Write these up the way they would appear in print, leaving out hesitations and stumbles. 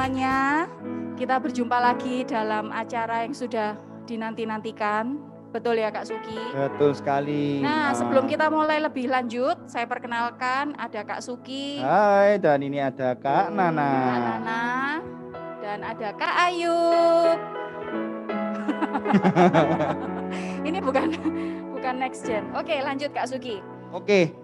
semuanya. Kita berjumpa lagi dalam acara yang sudah dinanti-nantikan. Betul ya Kak Suki? Betul sekali. Nah, sebelum kita mulai lebih lanjut, saya perkenalkan ada Kak Suki. Hai, dan ini ada Kak Nana. Kak Nana dan ada Kak Ayub. Ini bukan next gen. Oke, lanjut Kak Suki. Oke,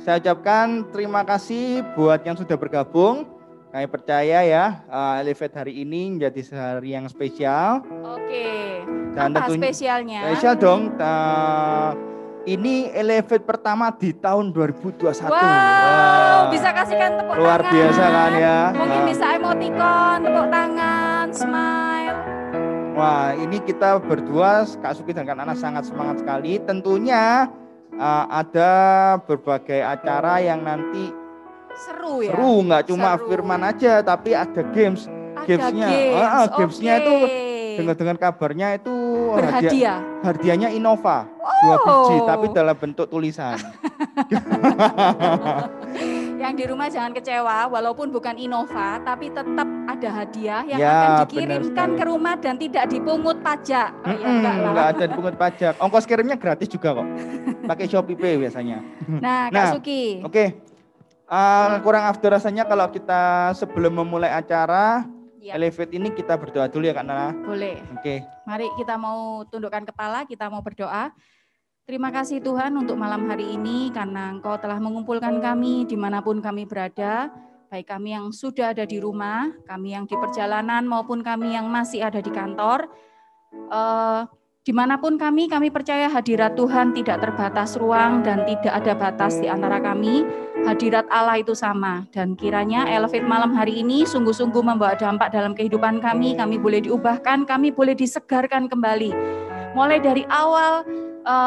saya ucapkan terima kasih buat yang sudah bergabung. Kami percaya ya, Elevate hari ini menjadi hari yang spesial. Oke, Dan apa spesialnya? Spesial dong, ini Elevate pertama di tahun 2021. Wow, bisa kasihkan tepuk luar tangan. Biasa kan ya. Mungkin bisa emoticon, tepuk tangan, smile. Wah, ini kita berdua, Kak Suki dan Kak Nana sangat semangat sekali. Tentunya ada berbagai acara yang nanti seru ya. Seru, nggak cuma firman aja, tapi ada games. Gamesnya itu dengan kabarnya itu berhadiah. Hadiahnya Innova 2 biji, tapi dalam bentuk tulisan. Yang di rumah jangan kecewa, walaupun bukan Innova, tapi tetap ada hadiah yang akan dikirimkan ke rumah dan tidak dipungut pajak. Enggak ada dipungut pajak. Ongkos kirimnya gratis juga kok. Pakai Shopee Pay biasanya. Nah, Kak Suki. Oke. Kurang after rasanya kalau kita sebelum memulai acara Elevate ini kita berdoa dulu ya Kak Nana. Boleh. Oke. Mari kita mau tundukkan kepala, kita mau berdoa. Terima kasih Tuhan untuk malam hari ini karena Engkau telah mengumpulkan kami dimanapun kami berada, baik kami yang sudah ada di rumah, kami yang di perjalanan maupun kami yang masih ada di kantor. Dimanapun kami percaya hadirat Tuhan tidak terbatas ruang dan tidak ada batas di antara kami. Hadirat Allah itu sama dan kiranya Elevate malam hari ini sungguh-sungguh membawa dampak dalam kehidupan kami. Kami boleh diubahkan, kami boleh disegarkan kembali. Mulai dari awal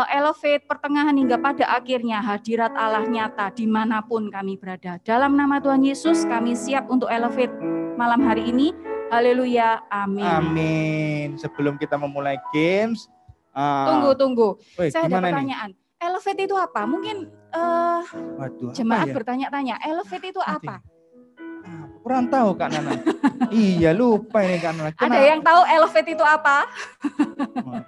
Elevate pertengahan hingga pada akhirnya hadirat Allah nyata dimanapun kami berada. Dalam nama Tuhan Yesus kami siap untuk Elevate malam hari ini. Haleluya, amin. Amin. Sebelum kita memulai games, tunggu. Saya ada pertanyaan. Nih? Elevate itu apa? Mungkin jemaat bertanya-tanya. Elevate itu apa? Kurang tahu Kak Nana. Iya lupa ini Kak Nana. Ada yang tahu Elevate itu apa?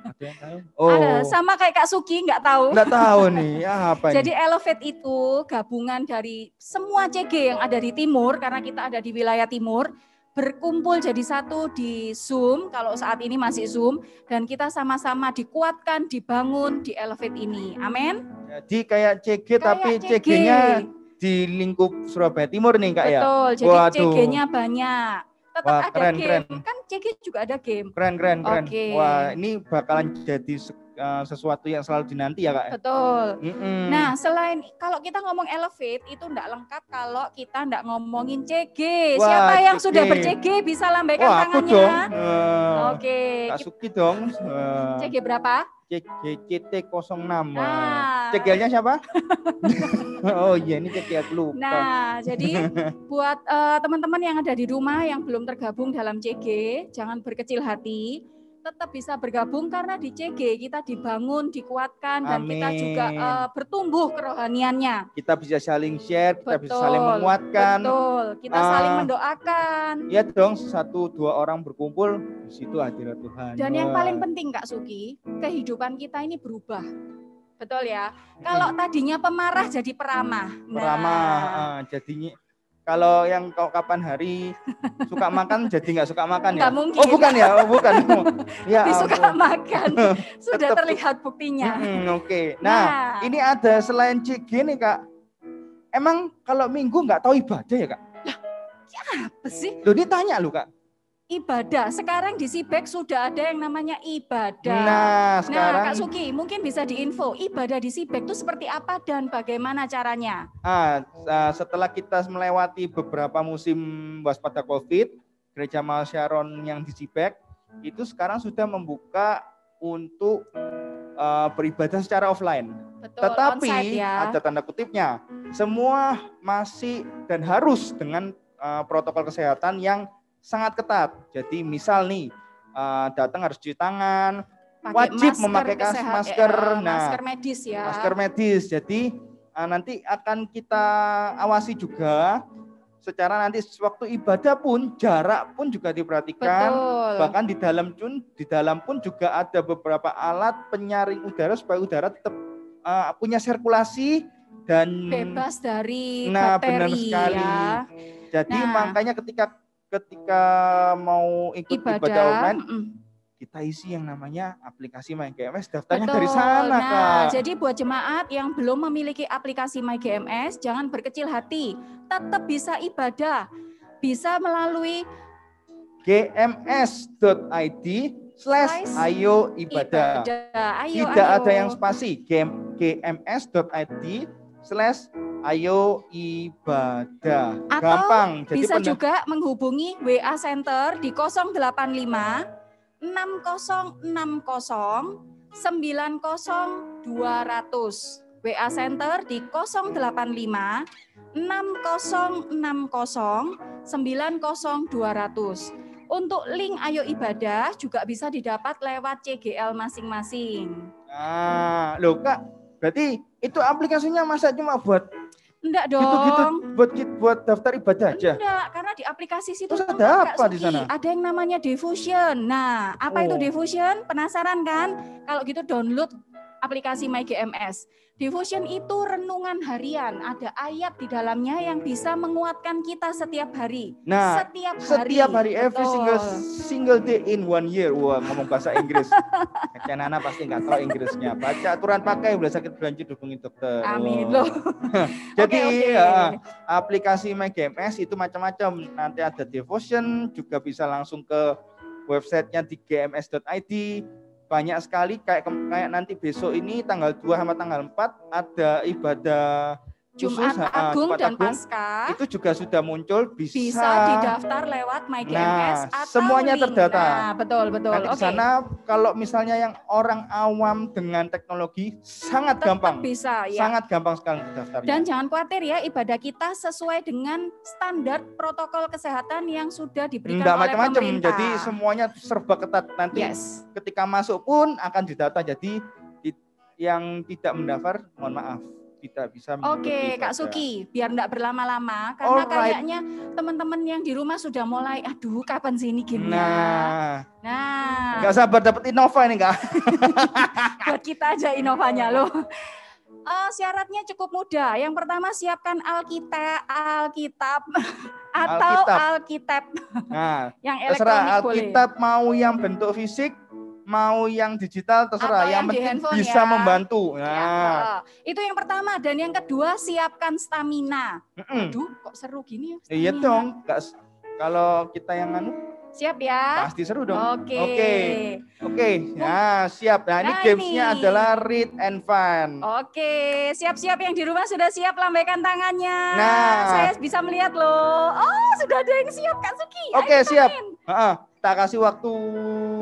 Ada yang tahu? Ada, sama kayak Kak Suki nggak tahu. Nggak tahu nih, apa ini? Jadi Elevate itu gabungan dari semua CG yang ada di timur, karena kita ada di wilayah timur, berkumpul jadi satu di Zoom, kalau saat ini masih Zoom, dan kita sama-sama dikuatkan, dibangun di Elevate ini. Amin. Jadi kayak CG tapi CG-nya di lingkup Surabaya Timur nih Kak ya? Betul, jadi CG-nya banyak. Tetap ada keren, game, keren. Kan CG juga ada game. Keren. Okay. Wah, ini bakalan jadi sesuatu yang selalu dinanti ya Kak? Betul. Nah, selain kalau kita ngomong Elevate itu enggak lengkap kalau kita enggak ngomongin CG. Wah, siapa yang CG. Sudah ber-CG bisa lambaikan tangannya. Aku dong. Oke. Kak Suki dong. CG berapa? CT06. CGL-nya siapa? Oh iya, ini CG aku lupa. Nah, jadi buat teman-teman yang ada di rumah yang belum tergabung dalam CG, jangan berkecil hati. Tetap bisa bergabung karena di CG kita dibangun, dikuatkan, dan kita juga bertumbuh kerohaniannya. Kita bisa saling share, kita bisa saling menguatkan. Betul, kita saling mendoakan. Iya dong, 1-2 orang berkumpul, di situ hadirat Tuhan. Dan yang paling penting Kak Suki, kehidupan kita ini berubah. Betul ya? Kalau tadinya pemarah jadi peramah. Jadinya. Kalau yang kapan hari suka makan jadi nggak suka makan ya? Nggak mungkin. Oh bukan ya, bukan. Ya, tapi suka makan, sudah terlihat buktinya. Oke. Nah, ini ada selain CG nih Kak. Emang kalau Minggu nggak tahu ibadah ya Kak? Lah, apa sih? Loh ditanya lu Kak. Ibadah, sekarang di Sibek sudah ada yang namanya ibadah. Nah, sekarang Kak Suki mungkin bisa diinfo ibadah di Sibek itu seperti apa dan bagaimana caranya? Setelah kita melewati beberapa musim waspada COVID, Gereja Masyaron yang di Sibek itu sekarang sudah membuka untuk beribadah secara offline. Betul, tetapi onsite, ya. Ada tanda kutipnya, semua masih dan harus dengan protokol kesehatan yang sangat ketat. Jadi misal nih datang harus cuci tangan, wajib memakai masker, masker medis ya. Masker medis. Jadi nanti akan kita awasi juga secara nanti waktu ibadah pun jarak pun juga diperhatikan. Betul. Bahkan di dalam pun juga ada beberapa alat penyaring udara supaya udara tetap punya sirkulasi dan bebas dari benar bakteri sekali. ya. Jadi makanya ketika mau ikut ibadah online, kita isi yang namanya aplikasi MyGMS, daftarnya dari sana, Kak. Jadi buat jemaat yang belum memiliki aplikasi MyGMS, jangan berkecil hati, tetap bisa ibadah, bisa melalui gms.id/ayo ibadah. Tidak ada yang spasi, gms.id/ayo ibadah. Atau gampang. Jadi bisa juga menghubungi WA Center di 085 6060 90 200. WA Center di 085 6060 90 200. Untuk link Ayo Ibadah juga bisa didapat lewat CGL masing-masing. Nah, loh Kak, berarti itu aplikasinya masa cuma buat enggak dong. Buat daftar ibadah aja. Enggak, karena di aplikasi situ terus ada apa di sana? Ada yang namanya Devotion. Nah, apa itu Devotion? Penasaran kan? Kalau gitu download aplikasi MyGMS. Devotion itu renungan harian, ada ayat di dalamnya yang bisa menguatkan kita setiap hari. Nah, setiap hari every single day in 1 year. Wah, ngomong bahasa Inggris. Nana pasti nggak tahu Inggrisnya. Baca aturan pakai, udah sakit berlanjut hubungi dokter. Amin loh. Jadi aplikasi MyGMS itu macam-macam. Nanti ada Devotion, juga bisa langsung ke websitenya di gms.id. Banyak sekali kayak nanti besok ini tanggal 2 sama tanggal 4 ada ibadah Jumat Agung dan Paskah. Itu juga sudah muncul, bisa didaftar lewat MyGMS atau semuanya link. terdata. Nah, betul. Nanti sana kalau misalnya yang orang awam dengan teknologi sangat gampang. Bisa ya. Sangat gampang sekali daftarnya. Dan jangan khawatir ya, ibadah kita sesuai dengan standar protokol kesehatan yang sudah diberikan oleh pemerintah. Jadi semuanya serba ketat. Nanti ketika masuk pun akan didata. Jadi yang tidak mendaftar, mohon maaf, tidak bisa mengikuti. Oke, Kak Suki, biar enggak berlama-lama karena kayaknya teman-teman yang di rumah sudah mulai aduh kapan sih ini gamenya. Nah. Enggak sabar dapat Innova ini, Kak. Buat kita aja Innovanya loh. Syaratnya cukup mudah. Yang pertama siapkan Alkitab atau Alkitab. Nah, yang elektronik Alkitab boleh. Mau yang bentuk fisik, mau yang digital terserah, yang penting bisa membantu. Nah, itu yang pertama. Dan yang kedua siapkan stamina. Aduh, kok seru gini ya? Iya dong, kalau kita yang siap ya? Pasti seru dong. Oke. Nah, siap. Nah, ini gamesnya adalah read and fun. Oke, siap-siap yang di rumah sudah siap, lambaikan tangannya. Nah, saya bisa melihat loh. Oh, sudah ada yang siap, Kak Suki. Oke, siap. Kita kasih waktu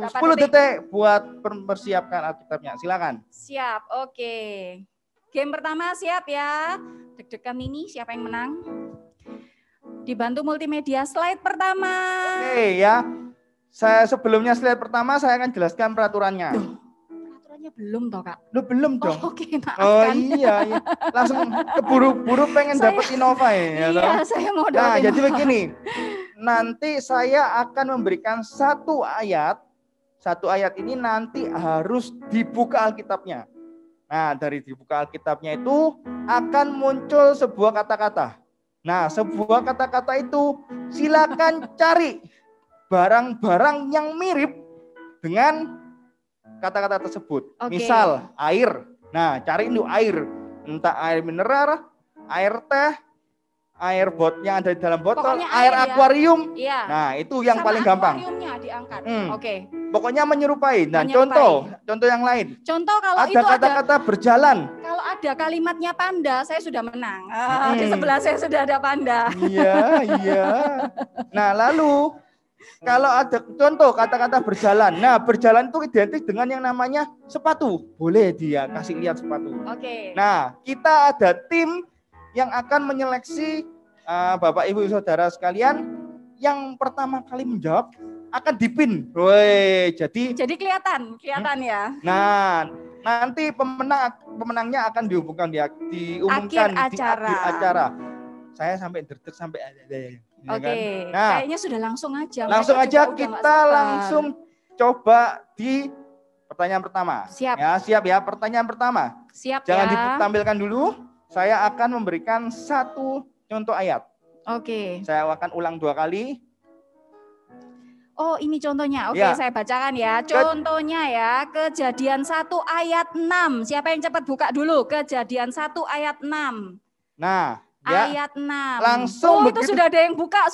10 detik buat mempersiapkan Alkitabnya. Silakan. Siap, oke. Game pertama siap ya. Deg-degan ini siapa yang menang? Dibantu multimedia slide pertama. Oke ya. Sebelumnya slide pertama saya akan jelaskan peraturannya. Peraturannya belum toh, Kak? Belum dong. Oke, maafkan. Iya. Langsung keburu-buru pengen dapat Innova ya. Iya, saya mau dapat. Nah, jadi begini. Nanti saya akan memberikan satu ayat. Satu ayat ini nanti harus dibuka Alkitabnya. Nah, dari dibuka Alkitabnya itu akan muncul sebuah kata-kata. Nah, sebuah kata-kata itu silakan cari barang-barang yang mirip dengan kata-kata tersebut. Misal air. Nah, cari itu air. Entah air mineral, air teh, air yang ada di dalam botol, pokoknya air akuarium. Ya. Nah, itu yang paling gampang. Akuariumnya diangkat. Pokoknya menyerupai. Dan contoh yang lain. Contoh kalau ada kata-kata berjalan. Kalau ada kalimatnya panda, saya sudah menang. Di sebelah saya sudah ada panda. Iya. Nah, lalu kalau ada contoh kata-kata berjalan. Nah, berjalan itu identik dengan yang namanya sepatu. Boleh dia kasih lihat sepatu. Nah, kita ada tim yang akan menyeleksi Bapak Ibu Saudara sekalian yang pertama kali menjawab akan dipin. Woi, jadi kelihatan ya. Nah, nanti pemenangnya akan diumumkan di akhir acara. saya sampai derdek sampai ya Oke, kan? Nah, kayaknya sudah langsung aja. Langsung Mereka aja juga udah kita langsung coba di pertanyaan pertama. Siap. Ya, siap ya. Pertanyaan pertama. Siap. Jangan ya. ditampilkan dulu. Saya akan memberikan satu contoh ayat. Oke. Saya akan ulang 2 kali. Oh, ini contohnya. Oke, Ya. saya bacakan ya. Contohnya ya, Kejadian 1 ayat 6. Siapa yang cepat buka dulu? Kejadian 1 ayat 6. Nah, ya. Ayat 6. Langsung itu sudah ada yang buka,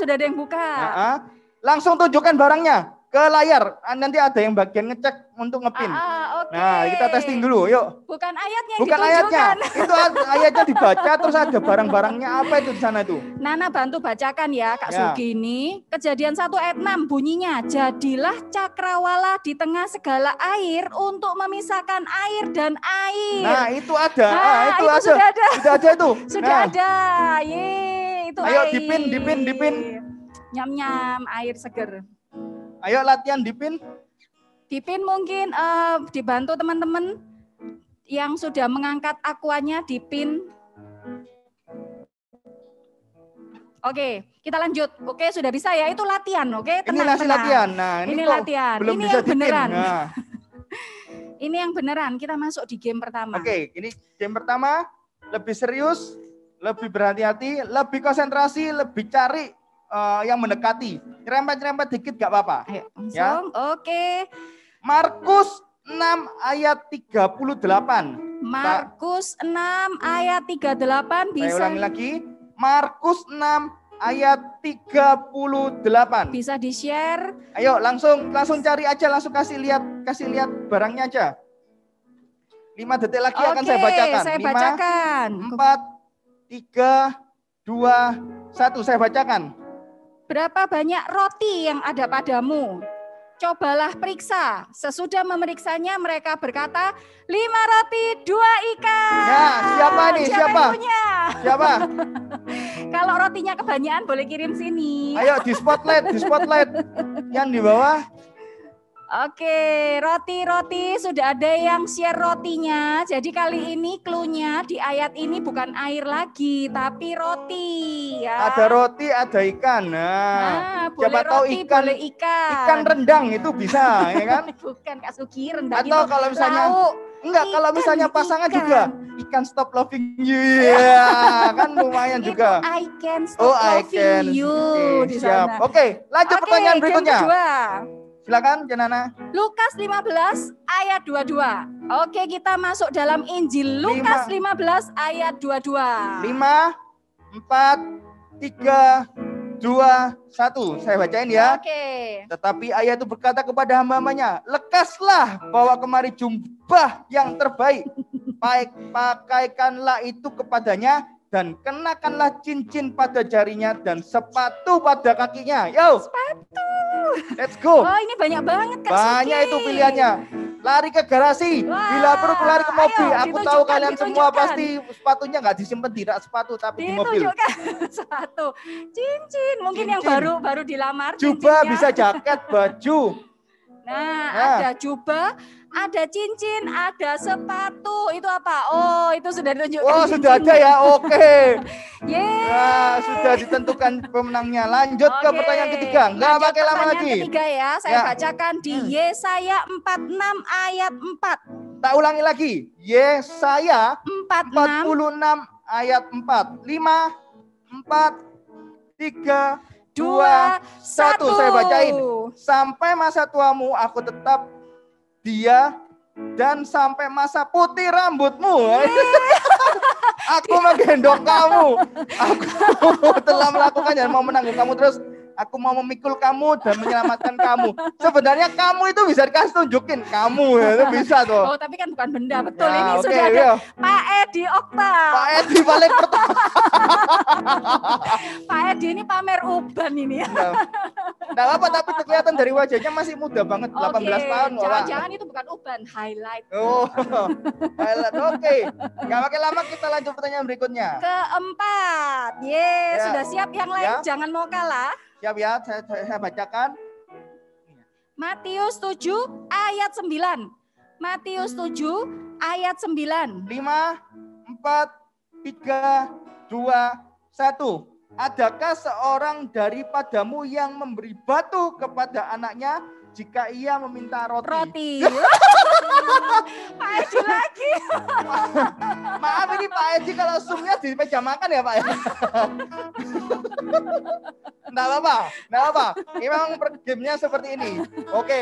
Nah, langsung tunjukkan barangnya ke layar. Nanti ada yang bagian ngecek untuk ngepin. Okay. Nah, kita testing dulu, yuk. Bukan ayatnya yang Bukan ayatnya. Itu ayatnya dibaca terus ada barang-barangnya apa itu di sana itu. Nana bantu bacakan ya, Kak Sugi ini. Kejadian 1 ayat 6 bunyinya, jadilah cakrawala di tengah segala air untuk memisahkan air dan air. Nah, itu ada. Itu ada. Sudah ada. Sudah ada itu. Sudah ada. Itu ayo air. dipin. Nyam-nyam air seger. Ayo latihan dipin. Dipin mungkin dibantu teman-teman yang sudah mengangkat akuannya dipin. Oke, kita lanjut. Oke, sudah bisa ya. Itu latihan, oke? Ini masih latihan. Nah, ini latihan. Belum ini bisa yang beneran. Nah. Ini yang beneran. Kita masuk di game pertama. Oke, ini game pertama. Lebih serius, lebih berhati-hati, lebih konsentrasi, lebih cari yang mendekati. Nyerempet-nyerempet dikit gak apa-apa. Ayo, langsung. Ya. Oke. Markus 6 ayat 38. Markus 6 ayat 38 bisa. Saya ulangi lagi. Markus 6 ayat 38. Bisa di-share. Ayo langsung cari aja, langsung kasih lihat barangnya aja. 5 detik lagi akan saya bacakan. Saya bacakan. 4, 3, 2, 1. Saya bacakan. Berapa banyak roti yang ada padamu? Cobalah periksa. Sesudah memeriksanya mereka berkata, 5 roti, 2 ikan. Ya, siapa nih? Siapa? Siapa? Kalau rotinya kebanyakan boleh kirim sini. Ayo di spotlight. Yang di bawah. Oke, roti sudah ada yang share rotinya. Jadi kali ini clue-nya di ayat ini bukan air lagi, tapi roti. Ya. Ada roti, ada ikan. Nah, siapa tahu ikan. Ikan rendang itu bisa, ya kan? Bukan Kak Sugi, rendang. Atau itu kalau misalnya lauk. Enggak, kalau misalnya pasangan juga ikan stop loving you, ya kan lumayan juga. Itu I can stop loving you. Di sana. Oke, lanjut pertanyaan berikutnya. Silakan, Janana. Lukas 15 ayat 22. Oke, kita masuk dalam Injil Lukas 15 ayat 22. 5, 4, 3, 2, 1. Saya bacain ya. Oke. Tetapi ayah itu berkata kepada hamba-hambanya, lekaslah bawa kemari jubah yang terbaik. Pakaikanlah itu kepadanya dan kenakanlah cincin pada jarinya dan sepatu pada kakinya. Yo. Sepatu. Let's go. Oh, ini banyak banget Kak Banyak Sugi. itu pilihannya. Lari ke garasi. Wah, bila perlu lari ke mobil. Aku tahu kalian semua pasti sepatunya nggak disimpan di rak sepatu tapi di mobil. Ditunjukkan sepatu. Cincin. Mungkin cincin. Yang baru dilamar. Jubah bisa jaket, baju. Nah, ada jubah, ada cincin, ada sepatu. Itu apa? Oh, itu sudah ditunjukkan. Oh, sudah ada ya. Oke. Nah, sudah ditentukan pemenangnya. Lanjut ke pertanyaan ketiga. Enggak pakai lama lagi. Pertanyaan ketiga ya. Saya bacakan di Yesaya 46 ayat 4. Tak ulangi lagi. Yesaya 46 ayat 4. 5, 4, 3, 2, 1. Saya bacain. Sampai masa tuamu aku tetap dia dan sampai masa putih rambutmu. Aku menggendong kamu. Aku telah melakukan dan mau menanggung kamu terus. Aku mau memikul kamu dan menyelamatkan kamu. Sebenarnya kamu itu bisa dikasih tunjukin. Kamu ya, itu bisa tuh. Oh, tapi kan bukan benda. Betul, ya, ini sudah ada Pak Edi Okta. Pak Edi paling pertama. Pak Edi ini pamer uban ini. Nggak apa, tapi kelihatan dari wajahnya masih muda banget. 18 tahun. Jangan-jangan itu bukan uban, highlight. Oh, highlight. Oke. Nggak pakai lama, kita lanjut pertanyaan berikutnya. Keempat. Sudah siap yang lain? Jangan mau kalah. Siap ya, saya bacakan. Matius 7 ayat 9. Matius 7 ayat 9. 5, 4, 3, 2, 1. Adakah seorang daripadamu yang memberi batu kepada anaknya jika ia meminta roti? Pak Edi lagi. Maaf ini Pak Edi kalau zoomnya di meja makan ya Pak ya. Nggak apa-apa. Ini memang gamenya seperti ini. Oke,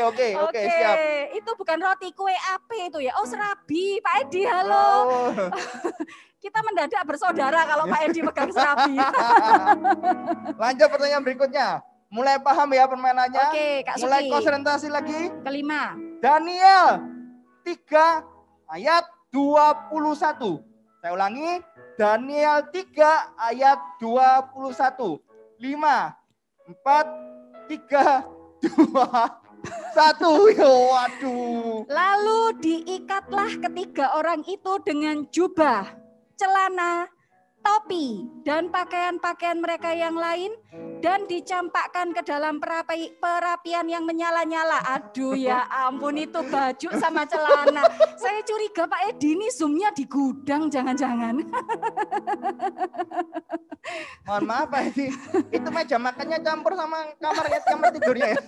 siap. Itu bukan roti, kue apa itu ya? Oh, serabi. Pak Edi, halo. Oh. Kita mendadak bersaudara kalau Pak Edi pegang serabi. Lanjut pertanyaan berikutnya. Mulai paham ya permainannya? Oke, Kak Suki. Mulai konsentrasi lagi. Kelima. Daniel 3 ayat 21. Saya ulangi. Daniel 3 ayat 21. 5, 4, 3, 2, 1. Waduh. Lalu diikatlah ketiga orang itu dengan jubah, celana, topi, dan pakaian-pakaian mereka yang lain, dan dicampakkan ke dalam perapian yang menyala-nyala. Aduh ya ampun, itu baju sama celana. Saya curiga Pak Edi ini zoomnya di gudang, jangan-jangan. Mohon maaf Pak Edi, itu meja makannya campur sama kamar tidurnya ya.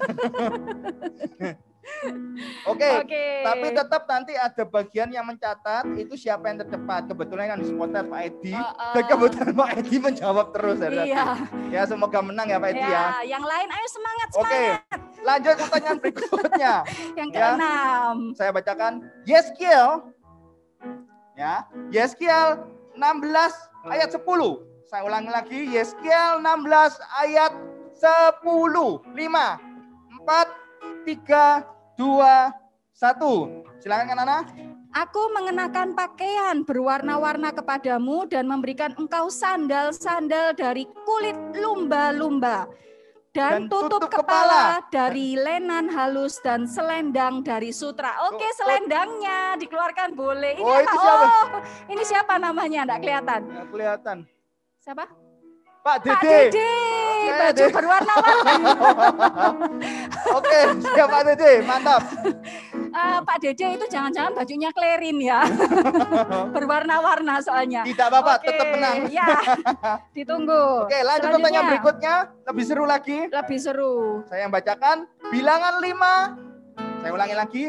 Oke, tapi tetap nanti ada bagian yang mencatat itu siapa yang tercepat. Kebetulan kan dispotret Pak Edi, dan kebetulan Pak Edi menjawab terus. Iya. Ya semoga menang ya Pak Edi ya. Yang lain ayo semangat. Oke, lanjut pertanyaan berikutnya. Yang keenam. Saya bacakan Yeskiel. Ya, Yeskiel 16 ayat 10. Saya ulangi lagi, Yeskiel 16 ayat 10. 5, 4, 3, 2, 1. Silakan kan Nana. Aku mengenakan pakaian berwarna-warna kepadamu dan memberikan engkau sandal-sandal dari kulit lumba-lumba dan tutup kepala dari lenan halus dan selendang dari sutra. Oke, selendangnya dikeluarkan boleh. Ini apa? Ini siapa namanya? Enggak kelihatan. Enggak kelihatan. Siapa? Pak Dede. Baju berwarna-warni. Oke, siap Pak Dede, mantap. Pak Dede itu jangan-jangan bajunya klerin ya. Berwarna-warna soalnya. Tidak apa-apa, tetap menang. Ya, ditunggu. Oke, lanjut pertanyaan berikutnya. Lebih seru lagi. Lebih seru. Saya yang bacakan. Bilangan 5. Saya ulangi lagi.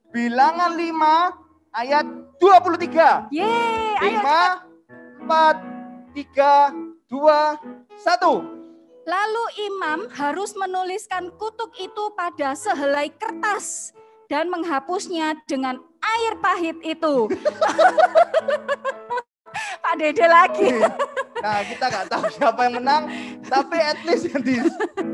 Bilangan 5 ayat 23. Yeay, 5, 4, 3, 2, 1. Lalu imam harus menuliskan kutuk itu pada sehelai kertas dan menghapusnya dengan air pahit itu. Pak Dede lagi. Nah, kita nggak tahu siapa yang menang, tapi at least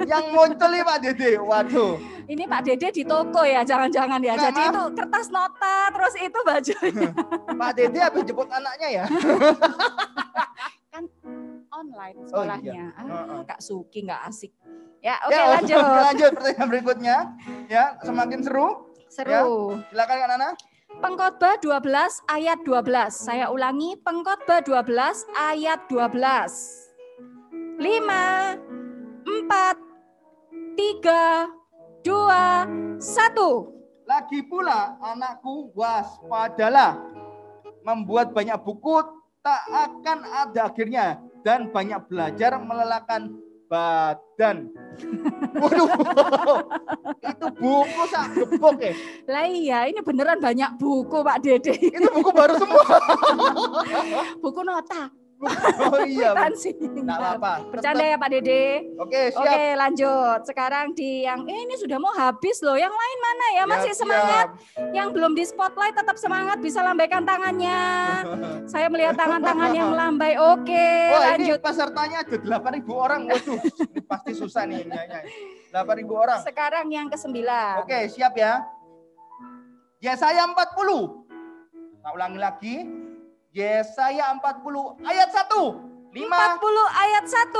yang muncul nih Pak Dede. Waduh. Ini Pak Dede di toko ya, jangan-jangan ya. Jadi itu kertas nota, terus itu bajunya. Pak Dede habis jemput anaknya ya. Kan online sekolahnya. Kak Suki nggak asik. Ya, oke, ya, lanjut. Lanjut pertanyaan berikutnya. Ya, semakin seru. Seru. Ya, silakan Kak Nana. Pengkhotbah 12 ayat 12. Saya ulangi, Pengkhotbah 12 ayat 12. 5, 4, 3, 2, 1. Lagi pula anakku, waspadalah. Membuat banyak buku tak akan ada akhirnya, dan banyak belajar melelahkan badan. Waduh, itu buku sak gebok ya. Lah iya, ini beneran banyak buku Pak Dede. Itu buku baru semua. Buku nota. Oh iya. Nggak apa-apa. Bercanda ya Pak Dede. Oke, siap. Oke, lanjut. Sekarang di yang ini sudah mau habis loh. Yang lain mana ya? Masih semangat? Yang belum di spotlight tetap semangat, bisa lambaikan tangannya. Saya melihat tangan-tangan yang melambai. Oke, lanjut. Ini pesertanya ada 8.000 orang. Waduh, ini pasti susah nih. 8.000 orang. Sekarang yang ke-9. Oke, siap ya. Yesaya 40. Nah, ulangi lagi. Yesaya 40 ayat 1. 5, 40 ayat 1.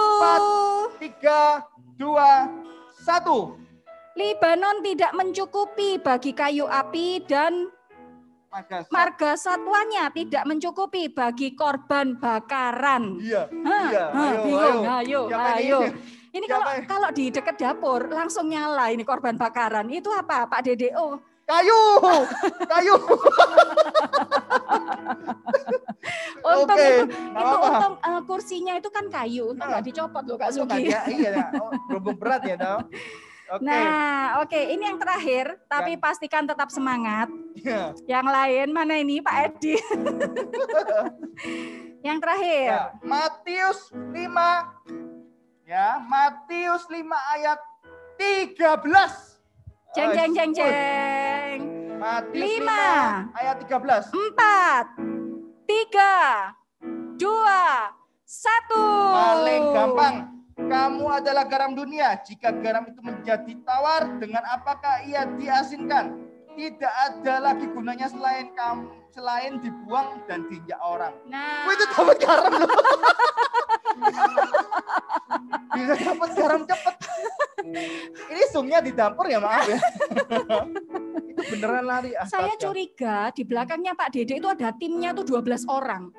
4, 3, 2, 1. Libanon tidak mencukupi bagi kayu api dan marga satwanya tidak mencukupi bagi korban bakaran. Iya. Ayo. Ini kalau di dekat dapur langsung nyala ini korban bakaran. Itu apa Pak Dede? Oh, kayu. Untung Oke, itu nggak apa-apa. untung kursinya itu kan kayu, untung nggak dicopot loh Kak Sugi. Iya, berhubung berat ya toh. Oke. Nah, oke, ini yang terakhir, tapi pastikan tetap semangat. Ya. Yang lain mana ini Pak Edi? Yang terakhir. Ya, Matius 5. Ya, Matius 5 ayat 13. Jeng jeng jeng jeng. Matius 5 ayat 13. 4 3 2 1. Paling gampang. Kamu adalah garam dunia. Jika garam itu menjadi tawar, dengan apakah ia diasinkan? Tidak ada lagi gunanya selain dibuang dan diinjak orang. Nah, itu dapat garam loh. Bisa dapat garam cepet. Ini sumnya di dapur ya, maaf ya. Itu beneran lari. saya curiga di belakangnya Pak Dede itu ada timnya tuh 12 orang.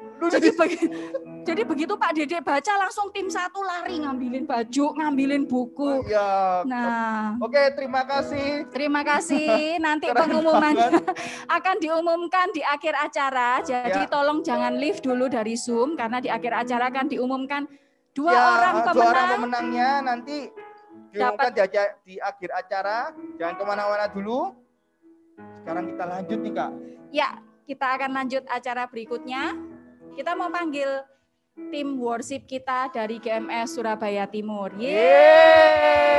Jadi begitu Pak Dede baca langsung tim satu lari ngambilin baju, ngambilin buku. Ya. Nah, oke, terima kasih. Terima kasih. Nanti pengumumannya akan diumumkan di akhir acara. Jadi tolong jangan leave dulu dari Zoom karena di akhir acara akan diumumkan dua orang pemenangnya nanti diumumkan di akhir acara. Jangan kemana-mana dulu. Sekarang kita lanjut nih Kak. Ya, kita akan lanjut acara berikutnya. Kita mau panggil tim worship kita dari GMS Surabaya Timur. Yeay!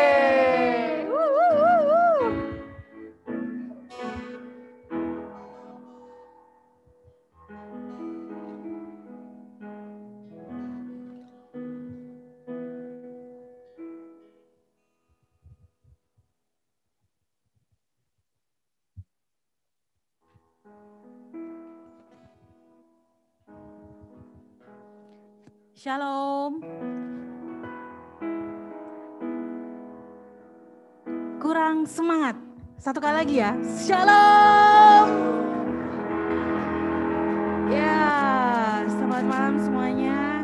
Shalom. Kurang semangat. Satu kali lagi ya. Shalom. Ya, selamat malam semuanya.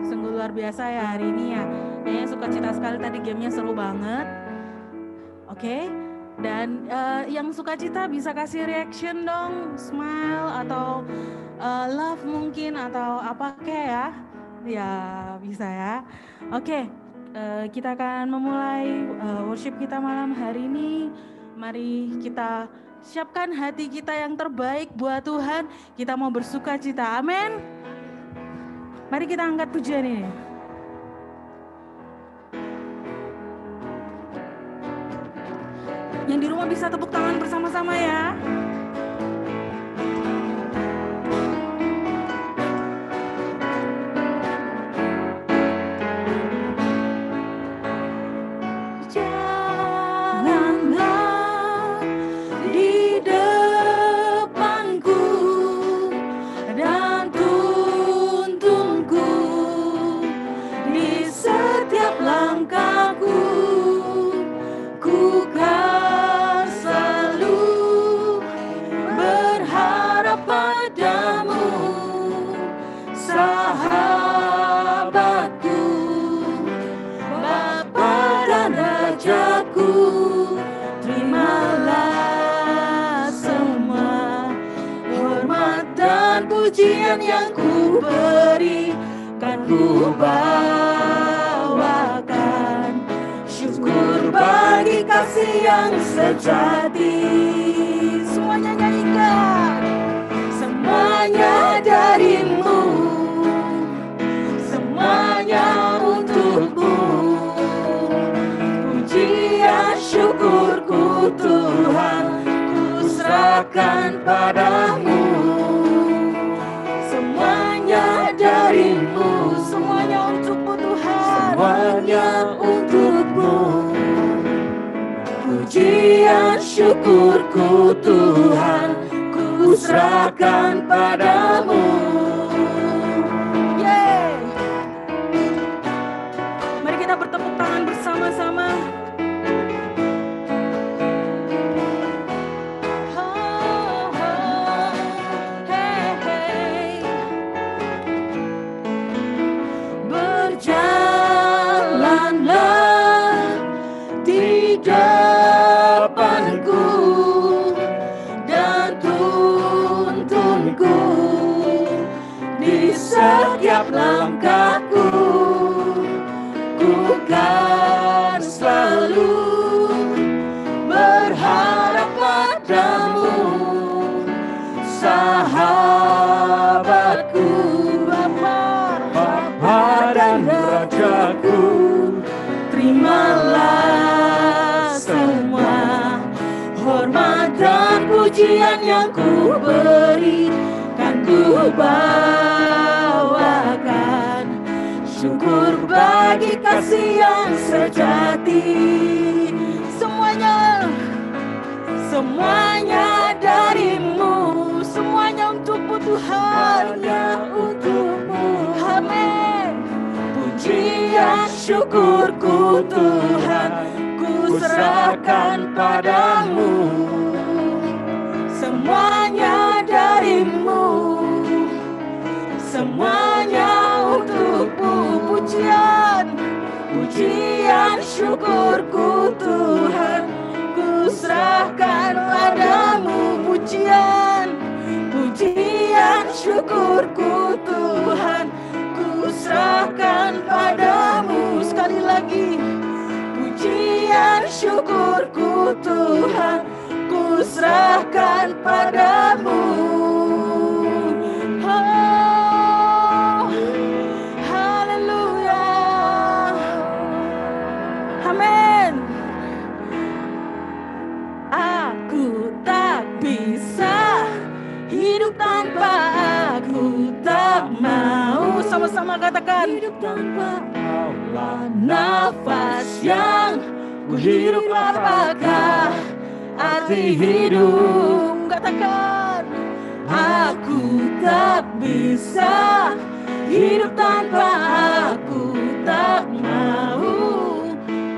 Sungguh luar biasa ya hari ini ya. Kayaknya sukacita sekali, tadi gamenya seru banget. Oke. Dan yang sukacita bisa kasih reaction dong, smile atau love mungkin atau apa kayak ya. Ya bisa ya. Oke, kita akan memulai worship kita malam hari ini. Mari kita siapkan hati kita yang terbaik buat Tuhan. Kita mau bersukacita, amin. Mari kita angkat pujian ini. Yang di rumah bisa tepuk tangan bersama-sama ya. Janganlah di depanku dan tuntunku di setiap langkahku. Ku kan selalu berharap padamu, sahabatku, Bapa dan Rajaku. Terimalah semua hormat dan pujian yang ku berikan, ku bawakan syukur bagi kasih yang sejati. Semuanya nyanyikan. Semuanya darimu, semuanya untukmu. Pujian syukurku Tuhan, ku serahkan padamu. Semuanya darimu, semuanya untukmu Tuhan, semuanya untukmu. Pujian syukurku Tuhan, ku serahkan padamu. Yeay. Mari kita bertepuk tangan bersama-sama. Berjalanlah di depanku dan tuntunku setiap langkahku, ku kan selalu berharap padamu, sahabatku, Bapa dan Rajaku. Terimalah semua hormat dan pujian yang ku berikan, ku bawakan syukur bagi kasih yang sejati. Semuanya darimu, semuanya untukmu Tuhan, hanya untukmu. Amin. Pujian syukurku Tuhan, ku serahkan padamu. Semuanya darimu, semuanya untukmu. Pujian syukurku Tuhan, ku serahkan padamu. Pujian syukurku Tuhan, ku serahkan padamu. Sekali lagi, pujian syukurku Tuhan, ku serahkan padamu. Oh, haleluya. Amin. Aku tak bisa hidup tanpa, aku tak mau. Sama-sama katakan, hidup tanpa Kaulah. Nafas yang ku hirup, apakah arti hidup? Katakan, aku tak bisa hidup tanpa, aku tak mau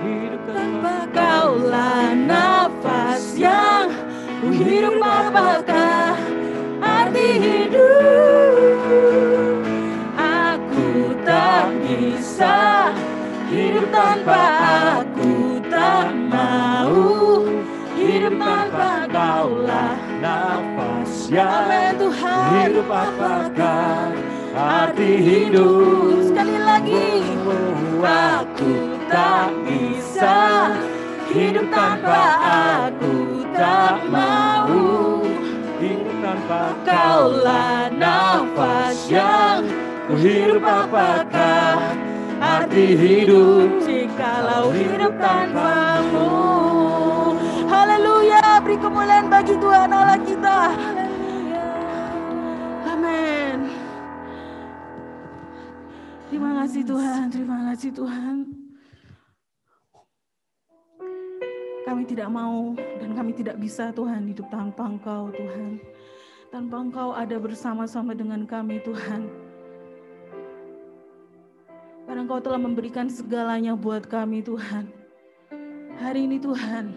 hidup tanpa Kaulah. Nafas yang ku hirup, apakah arti hidup? Aku tak bisa hidup tanpa, aku tak mau hidup tanpa Kaulah. Nafas yang hidup, apakah arti hidup? Sekali lagi, aku tak bisa hidup tanpa, aku tak mau hidup tanpa Kaulah. Nafas yang ku hirup, apakah arti hidup jikalau hidup tanpamu? Haleluya, beri kemuliaan bagi Tuhan Allah kita. Haleluya. Amin. Terima kasih Tuhan, terima kasih Tuhan. Kami tidak mau dan kami tidak bisa Tuhan hidup tanpa Engkau Tuhan. Tanpa Engkau ada bersama-sama dengan kami Tuhan. Karena Engkau telah memberikan segalanya buat kami Tuhan. Hari ini Tuhan,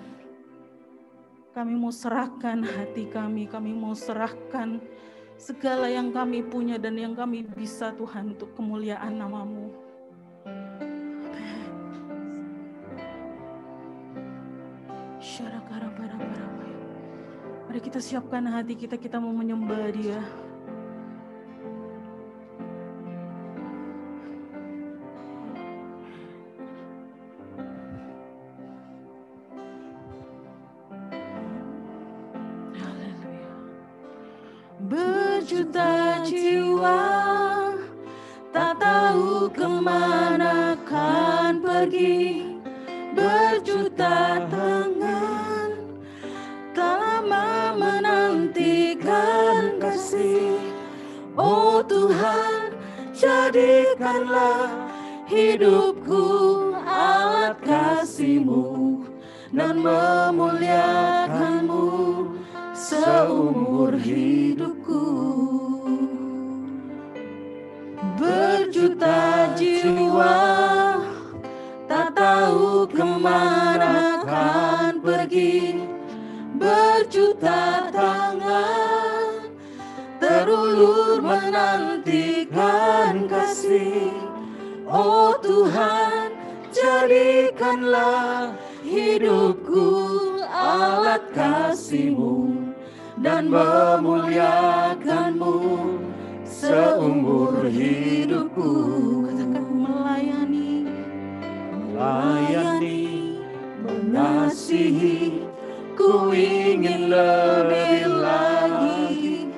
kami mau serahkan hati kami mau serahkan segala yang kami punya dan yang kami bisa Tuhan untuk kemuliaan nama-Mu. Mari kita siapkan hati kita, kita mau menyembah Dia. Haleluya. Berjuta jiwa tak tahu kemana kan pergi, berjuta tangan tak lama menantikan kasih. Oh Tuhan, jadikanlah hidupku alat kasih-Mu dan memuliakan-Mu seumur hidupku. Berjuta jiwa tak tahu kemana kan pergi, berjuta tangan terulur menantikan kasih. Oh Tuhan, jadikanlah hidupku alat kasih-Mu dan memuliakan-Mu seumur hidupku. Katakan melayani, mengasihi, ku ingin lebih lagi.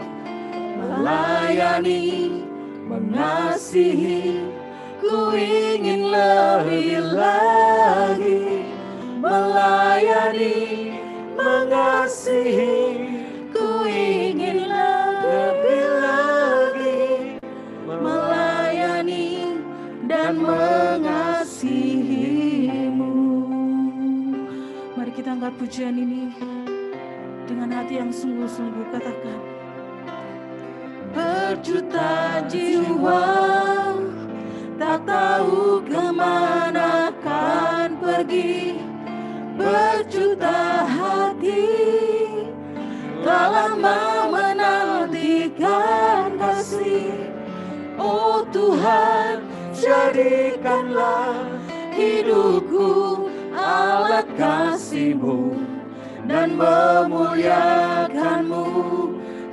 Melayani, mengasihi, ku ingin lebih lagi. Melayani, mengasihi, ku ingin lebih lagi. melayani dan mengasihi-Mu. Mari kita angkat pujian ini dengan hati yang sungguh-sungguh. Katakan, berjuta jiwa tak tahu kemana akan pergi, berjuta hati tak lama menantikan kasih. Oh Tuhan, jadikanlah hidupku alat kasih-Mu dan memuliakan-Mu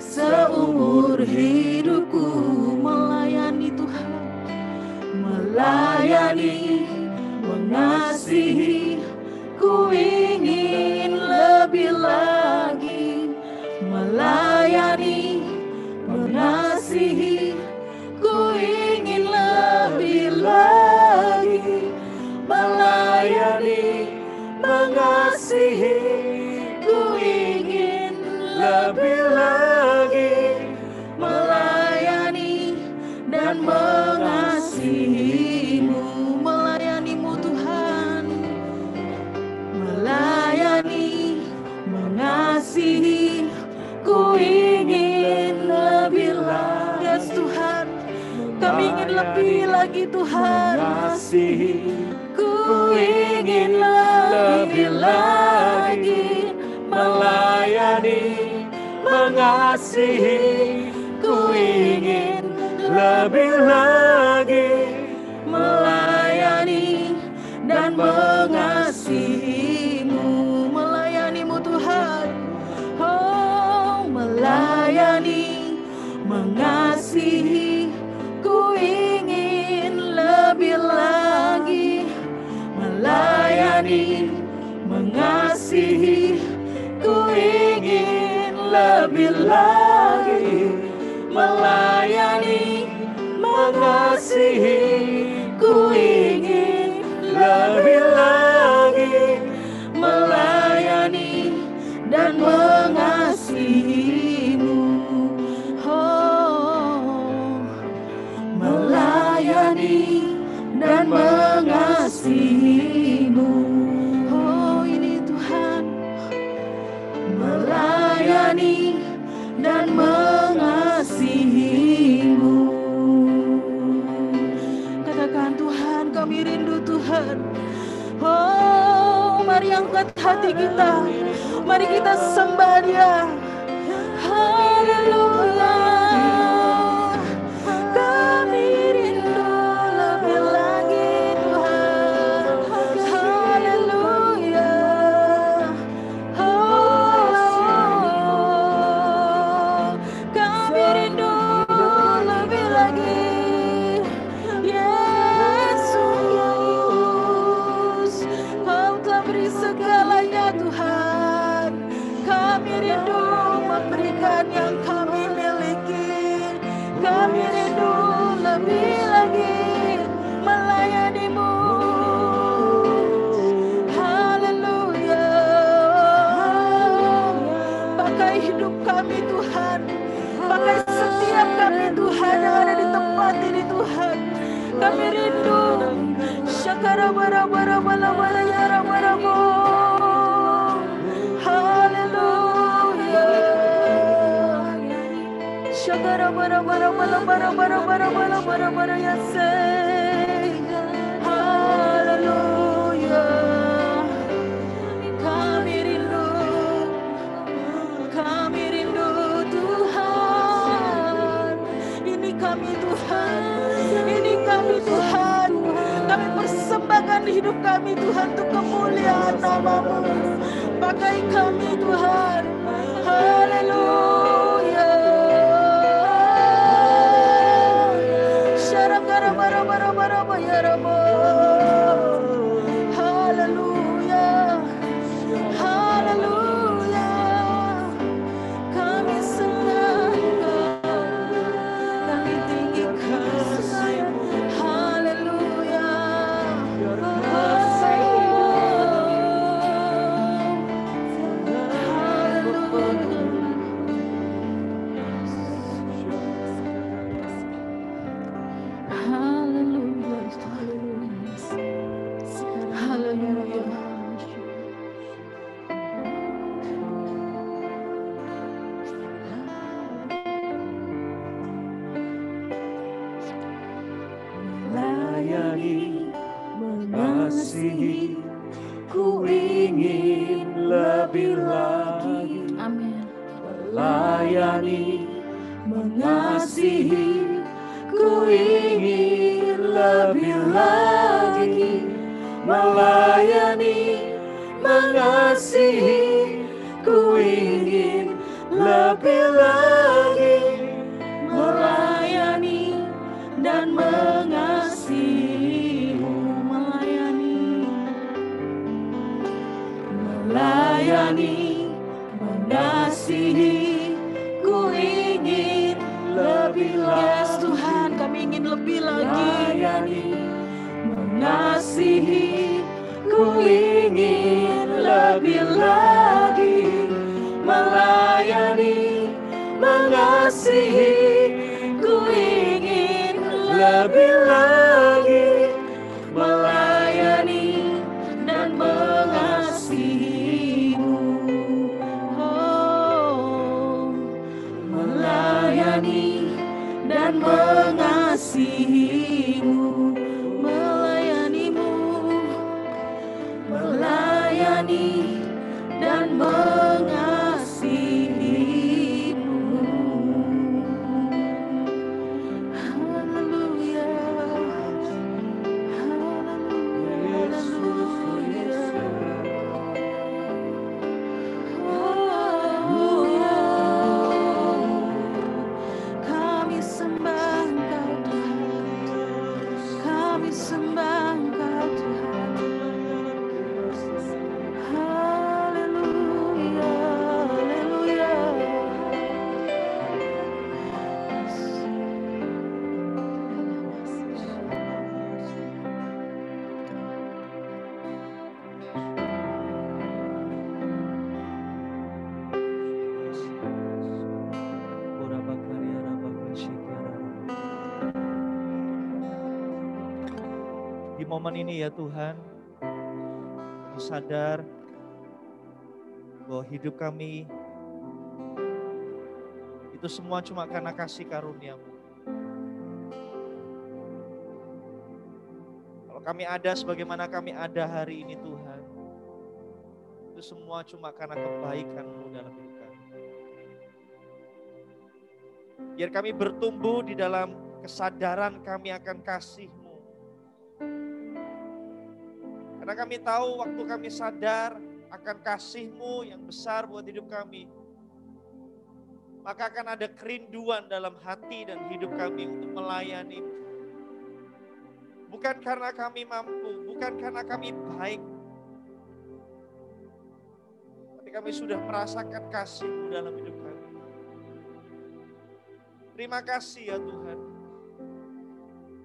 seumur hidupku. Melayani Tuhan, melayani, mengasihi, ku ingin lebih lagi. Melayani, mengasihi, ku ingin lebih lagi. Melayani, mengasihi, ku ingin lebih lagi. Melayani dan mengasihi-Mu. Melayani-Mu Tuhan, melayani, mengasihi, ku ingin lebih lagi. Yes Tuhan, kami ingin lebih lagi Tuhan. Mengasihi, Ku ingin lebih lagi. melayani, mengasihi, ku ingin lebih lagi. Melayani dan mengasihi-Mu. Melayani-Mu Tuhan. Oh, melayani, mengasihi, ku ingin lebih lagi. Melayani, mengasihi, ku ingin lebih lagi. Melayani, mengasihi, ku ingin lebih lagi. Melayani dan mengasihi-Mu. Oh, melayani dan mengasihi-Mu. Oh, ini Tuhan, melayani dan mengasihi-Mu. Katakan, Tuhan, kami rindu Tuhan. Oh, mari angkat hati kita, mari kita sembah Dia. Haleluya, kami rindu lebih lagi Tuhan. Haleluya, oh, kami rindu lebih lagi. Yesus, Kau telah beri segalanya Tuhan. Kami rindu memberikan yang kami miliki. Kami rindu lebih lagi melayani-Mu. Haleluya. Pakai hidup kami Tuhan, pakai setiap kami Tuhan yang ada di tempat ini Tuhan. Kami rindu. Syakara bara bara bara bara yara bara bo. Haleluya. Syakara bara bara bara bara bara bara bara bara bara ya say. Haleluya. Kami rindu Tuhan. Ini kami Tuhan, ini kami Tuhan. Kami persembahkan hidup kami Tuhan untuk kemuliaan nama-Mu. Pakai kami Tuhan. Haleluya. melayani, mengasihi, ku ingin lebih lagi. Melayani, mengasihi, ku ingin lebih lagi. Melayani dan mengasihi-Mu, melayani, melayani, mengasihi, ku ingin lebih lagi. Yes Tuhan, kami ingin lebih lagi. Melayani, mengasihi, ku ingin lebih lagi. Melayani, mengasihi, ku ingin lebih lagi. Melayani dan mengasihi-Mu, oh, melayani dan mengasihi-Mu, melayani-Mu, melayani dan mengasihi-Mu. Haleluya, kami sembah Engkau Tuhan, kami sembah Engkau Tuhan. Haleluya, haleluya. Di momen ini ya Tuhan, kami sadar bahwa hidup kami itu semua cuma karena kasih karunia-Mu. Kalau kami ada sebagaimana kami ada hari ini Tuhan, itu semua cuma karena kebaikan-Mu dalam hidup kami. Biar kami bertumbuh di dalam kesadaran kami akan kasih-Mu. Karena kami tahu waktu kami sadar akan kasih-Mu yang besar buat hidup kami, maka akan ada kerinduan dalam hati dan hidup kami untuk melayani-Mu. Bukan karena kami mampu, bukan karena kami baik, tapi kami sudah merasakan kasih-Mu dalam hidup kami. Terima kasih ya Tuhan.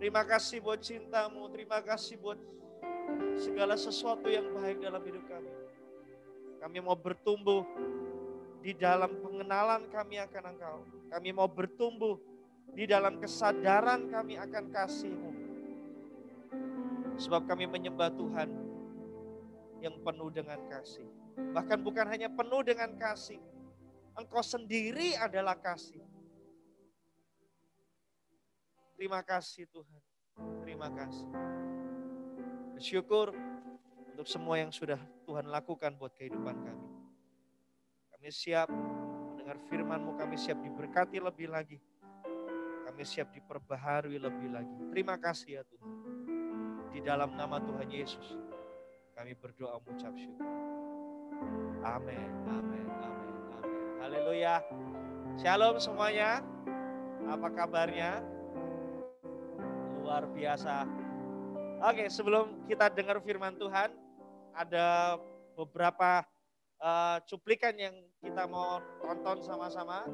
Terima kasih buat cinta-Mu, terima kasih buat segala sesuatu yang baik dalam hidup kami. Kami mau bertumbuh di dalam pengenalan kami akan Engkau. Kami mau bertumbuh di dalam kesadaran kami akan kasih-Mu. Sebab kami menyembah Tuhan yang penuh dengan kasih. Bahkan bukan hanya penuh dengan kasih, Engkau sendiri adalah kasih. Terima kasih Tuhan, terima kasih. Bersyukur untuk semua yang sudah Tuhan lakukan buat kehidupan kami. Kami siap mendengar firman-Mu, kami siap diberkati lebih lagi. Kami siap diperbaharui lebih lagi. Terima kasih ya Tuhan. Di dalam nama Tuhan Yesus, kami berdoa mengucap syukur. Amin, amin, amin, amin. Haleluya. Shalom semuanya. Apa kabarnya? Luar biasa. Oke, sebelum kita dengar firman Tuhan, ada beberapa cuplikan yang kita mau tonton sama-sama.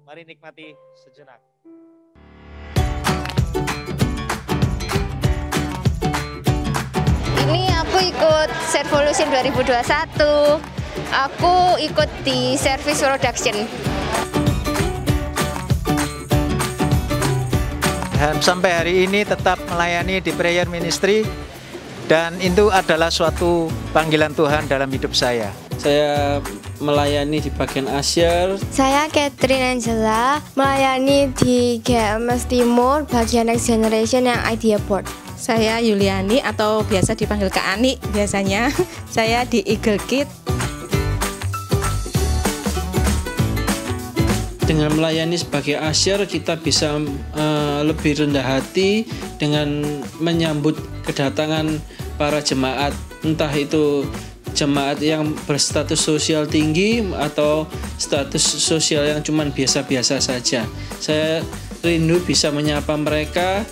Mari nikmati sejenak. Ini aku ikut Servolution 2021. Aku ikut di Service Production. Sampai hari ini tetap melayani di prayer ministry dan itu adalah suatu panggilan Tuhan dalam hidup saya. Saya melayani di bagian Asyir. Saya Catherine Angela, melayani di GMS Timur bagian Next Generation yang Idea Board. Saya Yuliani atau biasa dipanggil Kak Ani biasanya. Saya di Eagle Kid. dengan melayani sebagai asyir kita bisa lebih rendah hati dengan menyambut kedatangan para jemaat, entah itu jemaat yang berstatus sosial tinggi atau status sosial yang cuman biasa-biasa saja. Saya rindu bisa menyapa mereka,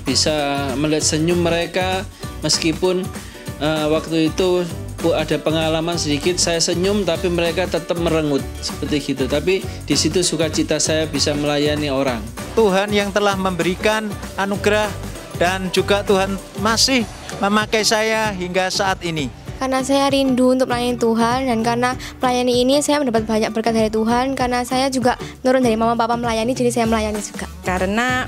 bisa melihat senyum mereka, meskipun waktu itu ada pengalaman sedikit saya senyum tapi mereka tetap merengut seperti gitu. Tapi di situ sukacita saya bisa melayani orang. Tuhan yang telah memberikan anugerah dan juga Tuhan masih memakai saya hingga saat ini. Karena saya rindu untuk melayani Tuhan, dan karena melayani ini saya mendapat banyak berkat dari Tuhan. Karena saya juga nurun dari mama papa melayani, jadi saya melayani juga. Karena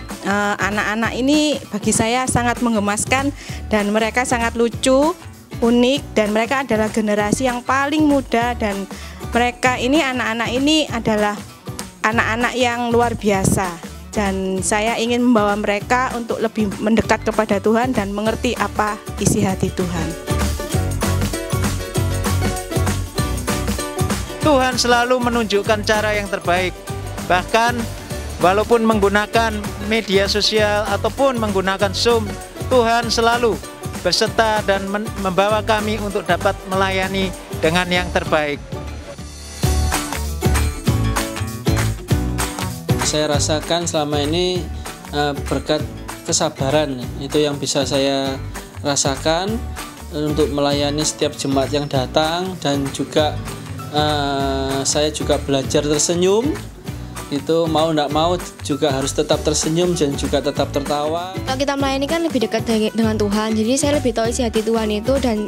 anak-anak ini bagi saya sangat menggemaskan dan mereka sangat lucu, unik, dan mereka adalah generasi yang paling muda, dan mereka ini anak-anak ini adalah anak-anak yang luar biasa, dan saya ingin membawa mereka untuk lebih mendekat kepada Tuhan dan mengerti apa isi hati Tuhan. Tuhan selalu menunjukkan cara yang terbaik, bahkan walaupun menggunakan media sosial ataupun menggunakan Zoom, Tuhan selalu berserta dan membawa kami untuk dapat melayani dengan yang terbaik. Saya rasakan selama ini berkat kesabaran itu yang bisa saya rasakan untuk melayani setiap jemaat yang datang, dan juga saya juga belajar tersenyum. Itu mau tidak mau juga harus tetap tersenyum dan juga tetap tertawa. Kalau kita melayani kan lebih dekat dengan Tuhan, jadi saya lebih tahu isi hati Tuhan itu, dan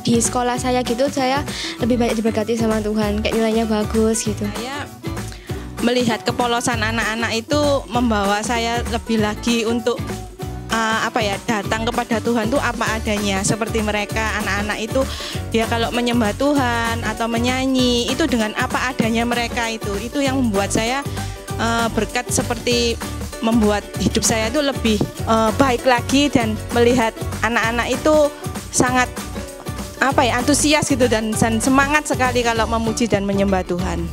di sekolah saya gitu saya lebih banyak diberkati sama Tuhan, kayak nilainya bagus gitu. Saya melihat kepolosan anak-anak itu membawa saya lebih lagi untuk datang kepada Tuhan tuh apa adanya, seperti mereka anak-anak itu dia kalau menyembah Tuhan atau menyanyi itu dengan apa adanya mereka, itu yang membuat saya berkat, seperti membuat hidup saya itu lebih baik lagi, dan melihat anak-anak itu sangat antusias gitu, dan semangat sekali kalau memuji dan menyembah Tuhan.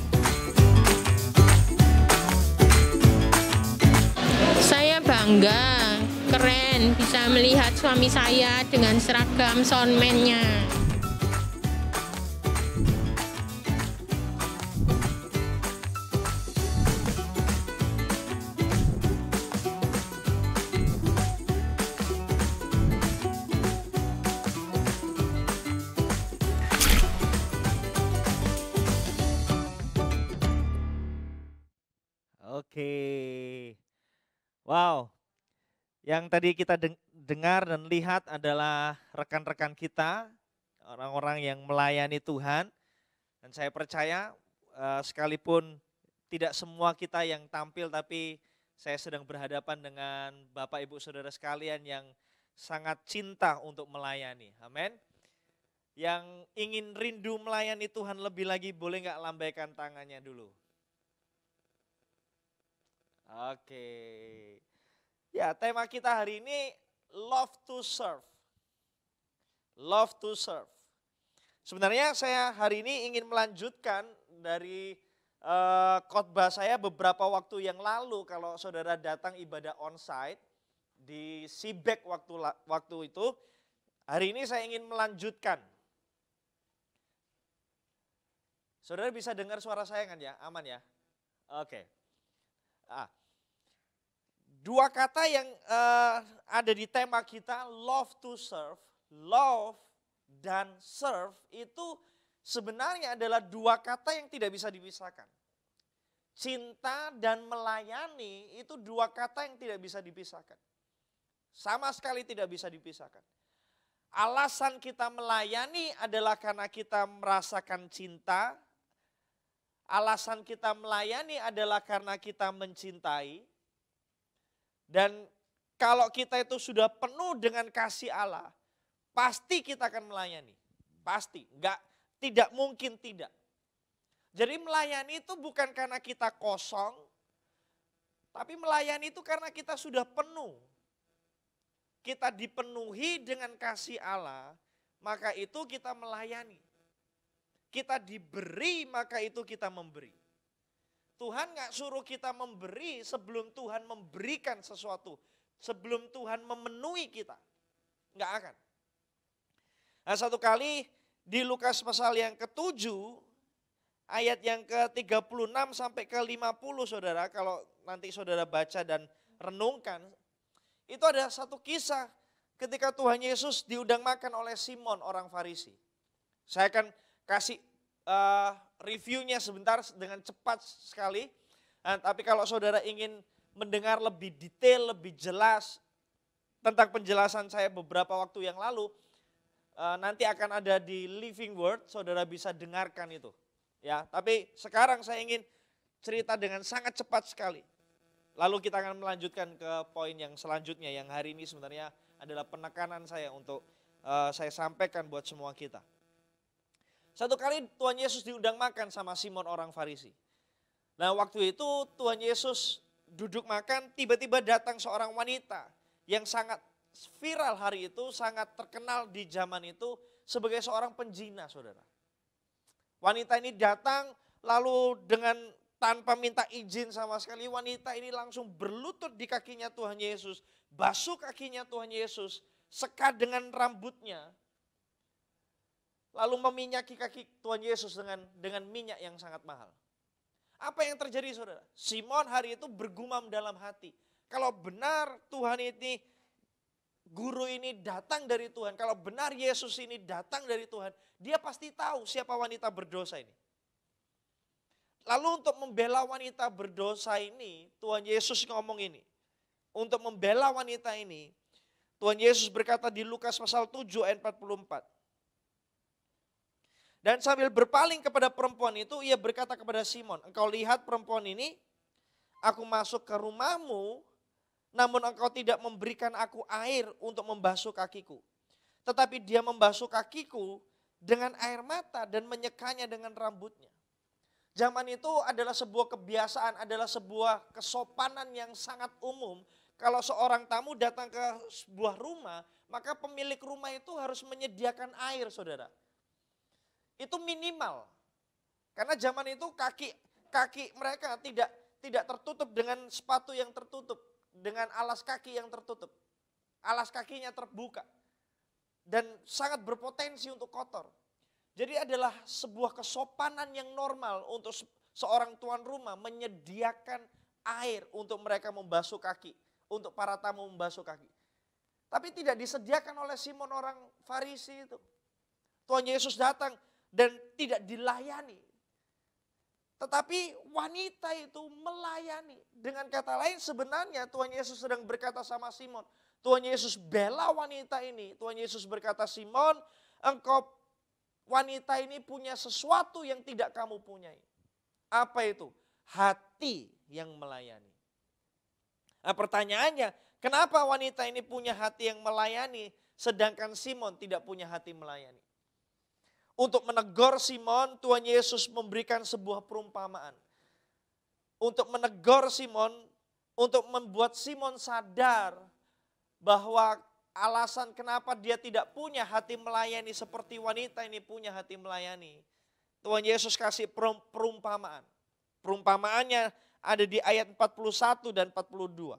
Saya bangga, keren bisa melihat suami saya dengan seragam soundman-nya. Oke. Wow. Yang tadi kita dengar dan lihat adalah rekan-rekan kita, orang-orang yang melayani Tuhan. Dan saya percaya sekalipun tidak semua kita yang tampil, tapi saya sedang berhadapan dengan Bapak Ibu Saudara sekalian yang sangat cinta untuk melayani. Amin. Yang ingin rindu melayani Tuhan lebih lagi, boleh nggak lambaikan tangannya dulu? Oke. Ya, tema kita hari ini love to serve. Love to serve. Sebenarnya saya hari ini ingin melanjutkan dari khotbah saya beberapa waktu yang lalu. Kalau saudara datang ibadah onsite di Sibek waktu itu, hari ini saya ingin melanjutkan. Saudara bisa dengar suara saya kan ya? Aman ya? Oke. Dua kata yang ada di tema kita, love to serve, love dan serve, itu sebenarnya adalah dua kata yang tidak bisa dipisahkan. Cinta dan melayani itu dua kata yang tidak bisa dipisahkan. Sama sekali tidak bisa dipisahkan. Alasan kita melayani adalah karena kita merasakan cinta. Alasan kita melayani adalah karena kita mencintai. Dan kalau kita itu sudah penuh dengan kasih Allah, pasti kita akan melayani. Pasti, tidak mungkin tidak. Jadi melayani itu bukan karena kita kosong, tapi melayani itu karena kita sudah penuh. Kita dipenuhi dengan kasih Allah, maka itu kita melayani. Kita diberi, maka itu kita memberi. Tuhan nggak suruh kita memberi sebelum Tuhan memberikan sesuatu. Sebelum Tuhan memenuhi kita. Nggak akan. Nah, satu kali di Lukas pasal yang ke-7, ayat yang ke-36 sampai ke-50 saudara, kalau nanti saudara baca dan renungkan, itu ada satu kisah ketika Tuhan Yesus diundang makan oleh Simon orang Farisi. Saya akan kasih reviewnya sebentar dengan cepat sekali. Nah, tapi kalau saudara ingin mendengar lebih detail, lebih jelas tentang penjelasan saya beberapa waktu yang lalu, nanti akan ada di Living Word, saudara bisa dengarkan itu. Ya, tapi sekarang saya ingin cerita dengan sangat cepat sekali. Lalu kita akan melanjutkan ke poin yang selanjutnya yang hari ini sebenarnya adalah penekanan saya untuk saya sampaikan buat semua kita. Satu kali Tuhan Yesus diundang makan sama Simon orang Farisi. Nah, waktu itu Tuhan Yesus duduk makan, tiba-tiba datang seorang wanita yang sangat viral hari itu, sangat terkenal di zaman itu sebagai seorang penjina, saudara. Wanita ini datang lalu dengan tanpa minta izin sama sekali, wanita ini langsung berlutut di kakinya Tuhan Yesus, basuh kakinya Tuhan Yesus, sekat dengan rambutnya, lalu meminyaki kaki Tuhan Yesus dengan minyak yang sangat mahal. Apa yang terjadi saudara? Simon hari itu bergumam dalam hati. Kalau benar Tuhan ini, guru ini datang dari Tuhan, kalau benar Yesus ini datang dari Tuhan, dia pasti tahu siapa wanita berdosa ini. Lalu untuk membela wanita berdosa ini, Tuhan Yesus ngomong ini. Untuk membela wanita ini, Tuhan Yesus berkata di Lukas pasal 7 ayat 44. Dan sambil berpaling kepada perempuan itu, ia berkata kepada Simon, engkau lihat perempuan ini, aku masuk ke rumahmu, namun engkau tidak memberikan aku air untuk membasuh kakiku. Tetapi dia membasuh kakiku dengan air mata dan menyekanya dengan rambutnya. Zaman itu adalah sebuah kebiasaan, adalah sebuah kesopanan yang sangat umum. Kalau seorang tamu datang ke sebuah rumah, maka pemilik rumah itu harus menyediakan air, saudara. Itu minimal. Karena zaman itu kaki mereka tidak tertutup dengan sepatu yang tertutup, dengan alas kaki yang tertutup. Alas kakinya terbuka. Dan sangat berpotensi untuk kotor. Jadi adalah sebuah kesopanan yang normal untuk seorang tuan rumah menyediakan air untuk mereka membasuh kaki, untuk para tamu membasuh kaki. Tapi tidak disediakan oleh Simon orang Farisi itu. Tuhan Yesus datang dan tidak dilayani. Tetapi wanita itu melayani. Dengan kata lain sebenarnya Tuhan Yesus sedang berkata sama Simon. Tuhan Yesus bela wanita ini. Tuhan Yesus berkata, Simon, engkau wanita ini punya sesuatu yang tidak kamu punyai. Apa itu? Hati yang melayani. Nah, pertanyaannya, kenapa wanita ini punya hati yang melayani sedangkan Simon tidak punya hati melayani? Untuk menegur Simon, Tuhan Yesus memberikan sebuah perumpamaan. Untuk menegur Simon, untuk membuat Simon sadar bahwa alasan kenapa dia tidak punya hati melayani seperti wanita ini punya hati melayani. Tuhan Yesus kasih perumpamaan. Perumpamaannya ada di ayat 41 dan 42.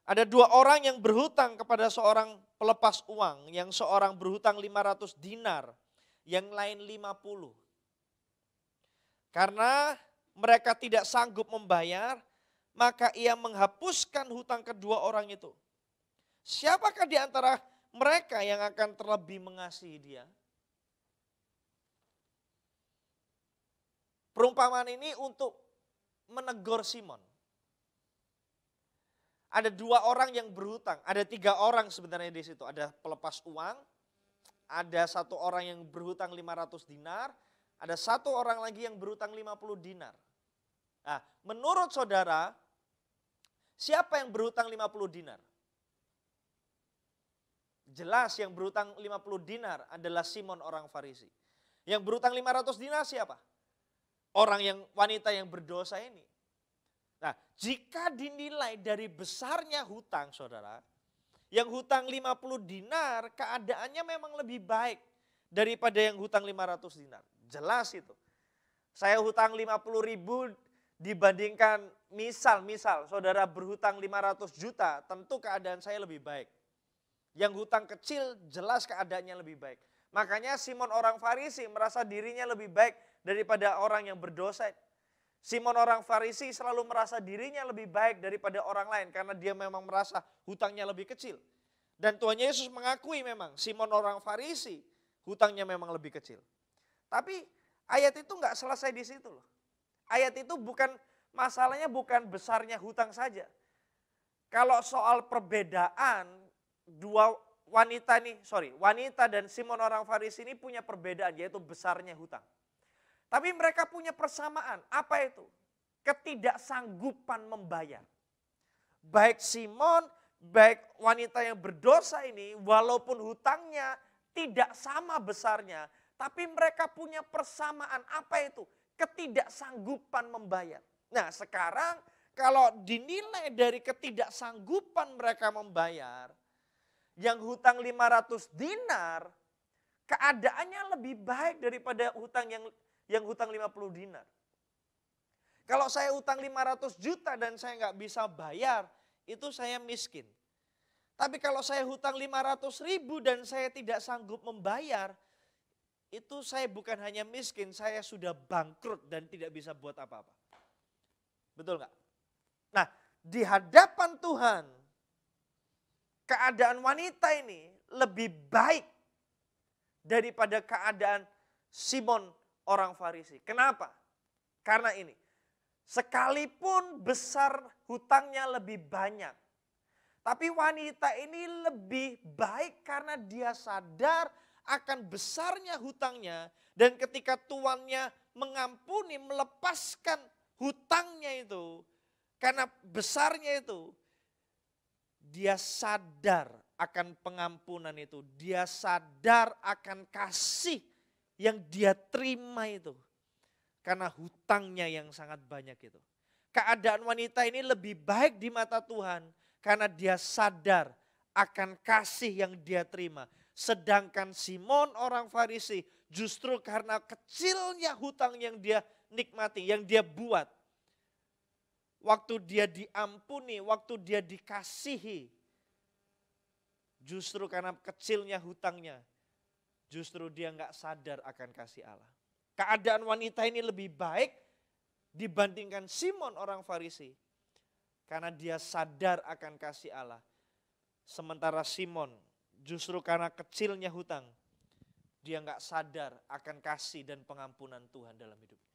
Ada dua orang yang berhutang kepada seorang pelepas uang, yang seorang berhutang 500 dinar, yang lain 50. Karena mereka tidak sanggup membayar, maka ia menghapuskan hutang kedua orang itu. Siapakah di antara mereka yang akan terlebih mengasihi dia? Perumpamaan ini untuk menegur Simon. Ada dua orang yang berhutang, ada tiga orang sebenarnya di situ. Ada pelepas uang, ada satu orang yang berhutang 500 dinar, ada satu orang lagi yang berhutang 50 dinar. Nah, menurut saudara, siapa yang berhutang 50 dinar? Jelas yang berhutang 50 dinar adalah Simon orang Farisi. Yang berhutang 500 dinar siapa? Orang yang wanita yang berdosa ini. Nah, jika dinilai dari besarnya hutang, saudara, yang hutang 50 dinar keadaannya memang lebih baik daripada yang hutang 500 dinar. Jelas itu. Saya hutang 50.000 dibandingkan misal saudara berhutang 500 juta, tentu keadaan saya lebih baik. Yang hutang kecil jelas keadaannya lebih baik. Makanya Simon orang Farisi merasa dirinya lebih baik daripada orang yang berdosa. Simon orang Farisi selalu merasa dirinya lebih baik daripada orang lain karena dia memang merasa hutangnya lebih kecil. Dan Tuhan Yesus mengakui memang Simon orang Farisi hutangnya memang lebih kecil. Tapi ayat itu nggak selesai di situ loh. Ayat itu masalahnya bukan besarnya hutang saja. Kalau soal perbedaan dua wanita dan Simon orang Farisi ini punya perbedaan yaitu besarnya hutang. Tapi mereka punya persamaan. Apa itu? Ketidaksanggupan membayar. Baik Simon, baik wanita yang berdosa ini walaupun hutangnya tidak sama besarnya, tapi mereka punya persamaan. Apa itu? Ketidaksanggupan membayar. Nah sekarang kalau dinilai dari ketidaksanggupan mereka membayar, yang hutang 500 dinar, keadaannya lebih baik daripada hutang yang hutang 50 dinar. Kalau saya hutang 500 juta dan saya nggak bisa bayar, itu saya miskin. Tapi kalau saya hutang 500.000 dan saya tidak sanggup membayar, itu saya bukan hanya miskin, saya sudah bangkrut dan tidak bisa buat apa-apa. Betul nggak? Nah, di hadapan Tuhan, keadaan wanita ini lebih baik daripada keadaan Simon orang Farisi. Kenapa? Karena ini, sekalipun besar hutangnya lebih banyak, tapi wanita ini lebih baik karena dia sadar akan besarnya hutangnya, dan ketika tuannya mengampuni, melepaskan hutangnya itu, karena besarnya itu, dia sadar akan pengampunan itu, dia sadar akan kasih yang dia terima itu, karena hutangnya yang sangat banyak itu. Keadaan wanita ini lebih baik di mata Tuhan, karena dia sadar akan kasih yang dia terima. Sedangkan Simon orang Farisi justru karena kecilnya hutang yang dia nikmati, yang dia buat. Waktu dia diampuni, waktu dia dikasihi. Justru karena kecilnya hutangnya, justru dia nggak sadar akan kasih Allah. Keadaan wanita ini lebih baik dibandingkan Simon orang Farisi. Karena dia sadar akan kasih Allah. Sementara Simon justru karena kecilnya hutang, dia nggak sadar akan kasih dan pengampunan Tuhan dalam hidupnya.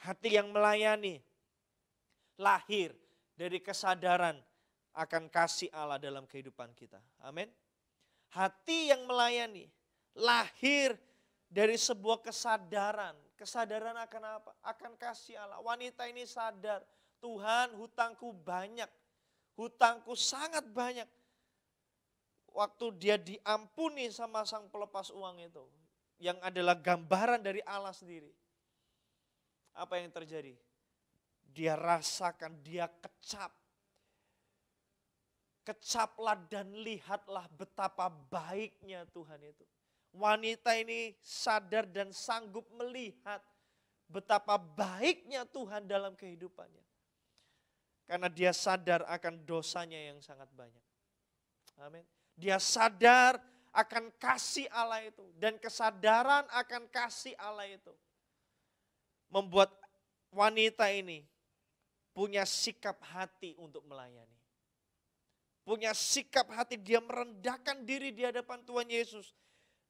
Hati yang melayani lahir dari kesadaran akan kasih Allah dalam kehidupan kita. Amin. Hati yang melayani lahir dari sebuah kesadaran. Kesadaran akan apa? Akan kasih Allah. Wanita ini sadar, Tuhan hutangku banyak. Hutangku sangat banyak. Waktu dia diampuni sama sang pelepas uang itu, yang adalah gambaran dari Allah sendiri. Apa yang terjadi? Dia rasakan, dia kecap. Kecaplah dan lihatlah betapa baiknya Tuhan itu. Wanita ini sadar dan sanggup melihat betapa baiknya Tuhan dalam kehidupannya. Karena dia sadar akan dosanya yang sangat banyak. Amin. Dia sadar akan kasih Allah itu. Dan kesadaran akan kasih Allah itu membuat wanita ini punya sikap hati untuk melayani. Punya sikap hati, dia merendahkan diri di hadapan Tuhan Yesus.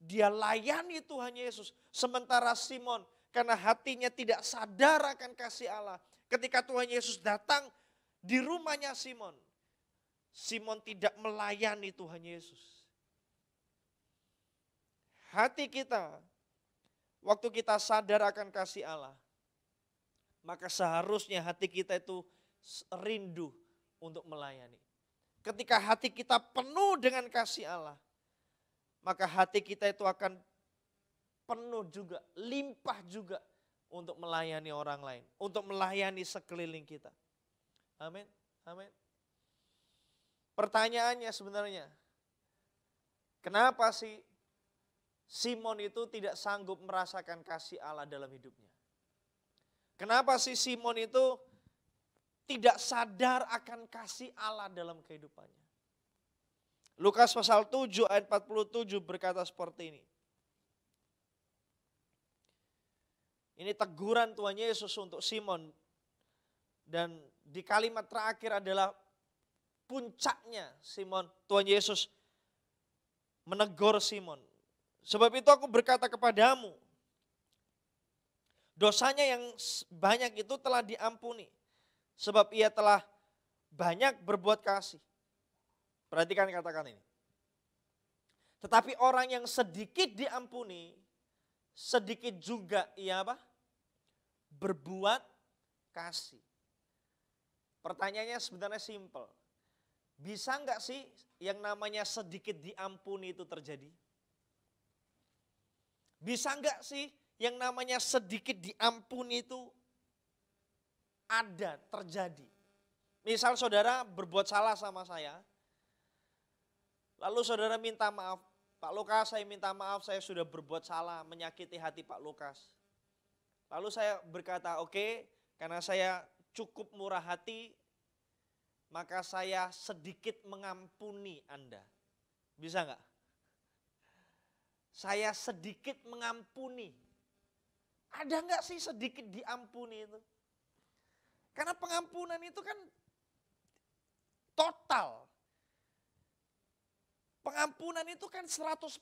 Dia layani Tuhan Yesus. Sementara Simon karena hatinya tidak sadar akan kasih Allah. Ketika Tuhan Yesus datang di rumahnya Simon, Simon tidak melayani Tuhan Yesus. Hati kita, waktu kita sadar akan kasih Allah, maka seharusnya hati kita itu rindu untuk melayani. Ketika hati kita penuh dengan kasih Allah, maka hati kita itu akan penuh juga, limpah juga untuk melayani orang lain, untuk melayani sekeliling kita. Amin, amin. Pertanyaannya sebenarnya, kenapa sih Simon itu tidak sanggup merasakan kasih Allah dalam hidupnya? Kenapa sih Simon itu tidak sadar akan kasih Allah dalam kehidupannya? Lukas pasal 7 ayat 47 berkata seperti ini. Ini teguran Tuhan Yesus untuk Simon. Dan di kalimat terakhir adalah puncaknya Simon. Tuhan Yesus menegur Simon. Sebab itu aku berkata kepadamu, dosanya yang banyak itu telah diampuni. Sebab ia telah banyak berbuat kasih. Perhatikan katakan ini. Tetapi orang yang sedikit diampuni, sedikit juga ia apa? Berbuat kasih. Pertanyaannya sebenarnya simpel. Bisa enggak sih yang namanya sedikit diampuni itu terjadi? Bisa enggak sih yang namanya sedikit diampuni itu ada, terjadi? Misal saudara berbuat salah sama saya, lalu saudara minta maaf, Pak Lukas saya minta maaf saya sudah berbuat salah, menyakiti hati Pak Lukas. Lalu saya berkata oke, karena saya cukup murah hati, maka saya sedikit mengampuni Anda. Bisa enggak? Saya sedikit mengampuni. Ada enggak sih sedikit diampuni itu? Karena pengampunan itu kan total. Pengampunan itu kan 100%.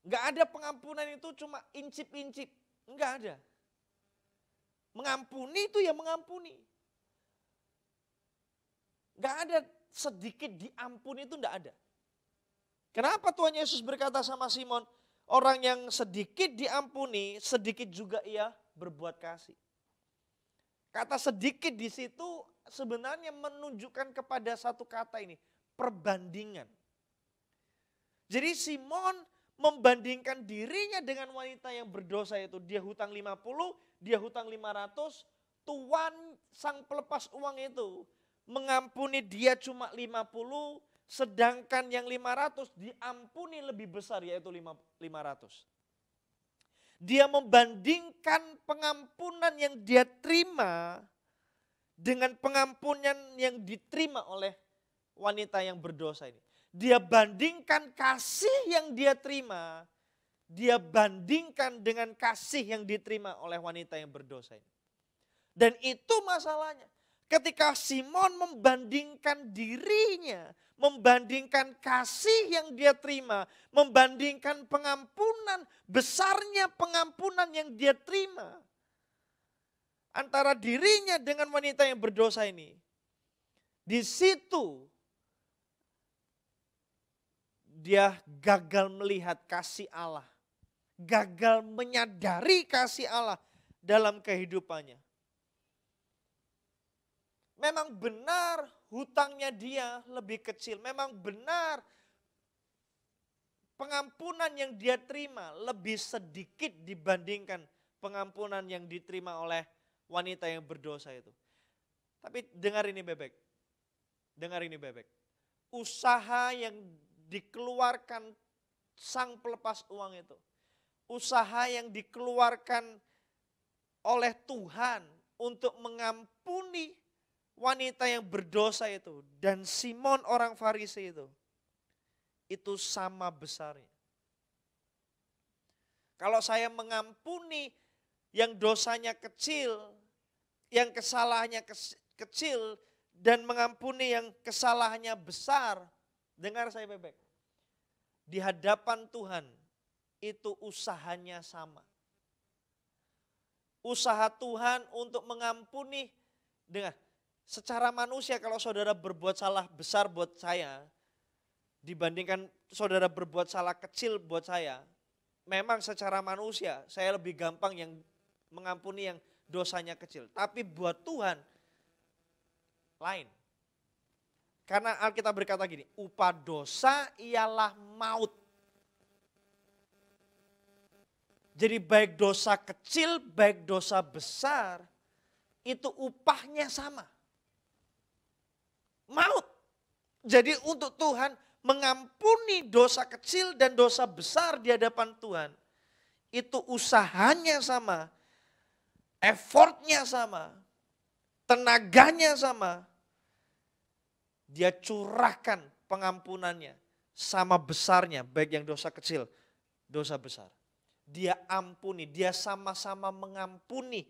Enggak ada pengampunan itu cuma incip-incip. Enggak ada. Mengampuni itu ya mengampuni. Enggak ada sedikit diampuni itu enggak ada. Kenapa Tuhan Yesus berkata sama Simon, orang yang sedikit diampuni, sedikit juga ia berbuat kasih. Kata sedikit di situ sebenarnya menunjukkan kepada satu kata ini, perbandingan. Jadi Simon membandingkan dirinya dengan wanita yang berdosa itu. Dia hutang 50, dia hutang 500, Tuhan sang pelepas uang itu mengampuni dia cuma 50, sedangkan yang 500 diampuni lebih besar yaitu 500. Dia membandingkan pengampunan yang dia terima dengan pengampunan yang diterima oleh wanita yang berdosa ini. Dia bandingkan kasih yang dia terima, dia bandingkan dengan kasih yang diterima oleh wanita yang berdosa ini. Dan itu masalahnya. Ketika Simon membandingkan dirinya, membandingkan kasih yang dia terima, membandingkan pengampunan, besarnya pengampunan yang dia terima antara dirinya dengan wanita yang berdosa ini. Di situ dia gagal melihat kasih Allah, gagal menyadari kasih Allah dalam kehidupannya. Memang benar hutangnya dia lebih kecil. Memang benar pengampunan yang dia terima lebih sedikit dibandingkan pengampunan yang diterima oleh wanita yang berdosa itu. Tapi dengar ini bebek. Dengar ini bebek. Usaha yang dikeluarkan sang pelepas uang itu. Usaha yang dikeluarkan oleh Tuhan untuk mengampuni wanita yang berdosa itu dan Simon orang Farisi itu sama besarnya. Kalau saya mengampuni yang dosanya kecil, yang kesalahannya kecil dan mengampuni yang kesalahannya besar, dengar saya bebek. Di hadapan Tuhan itu usahanya sama. Usaha Tuhan untuk mengampuni, dengar. Secara manusia kalau saudara berbuat salah besar buat saya, dibandingkan saudara berbuat salah kecil buat saya, memang secara manusia saya lebih gampang yang mengampuni yang dosanya kecil. Tapi buat Tuhan lain. Karena Alkitab berkata gini, upah dosa ialah maut. Jadi baik dosa kecil, baik dosa besar, itu upahnya sama. Maut. Jadi untuk Tuhan mengampuni dosa kecil dan dosa besar di hadapan Tuhan, itu usahanya sama. effortnya sama, tenaganya sama, dia curahkan pengampunannya sama besarnya, baik yang dosa kecil, dosa besar. Dia ampuni, dia sama-sama mengampuni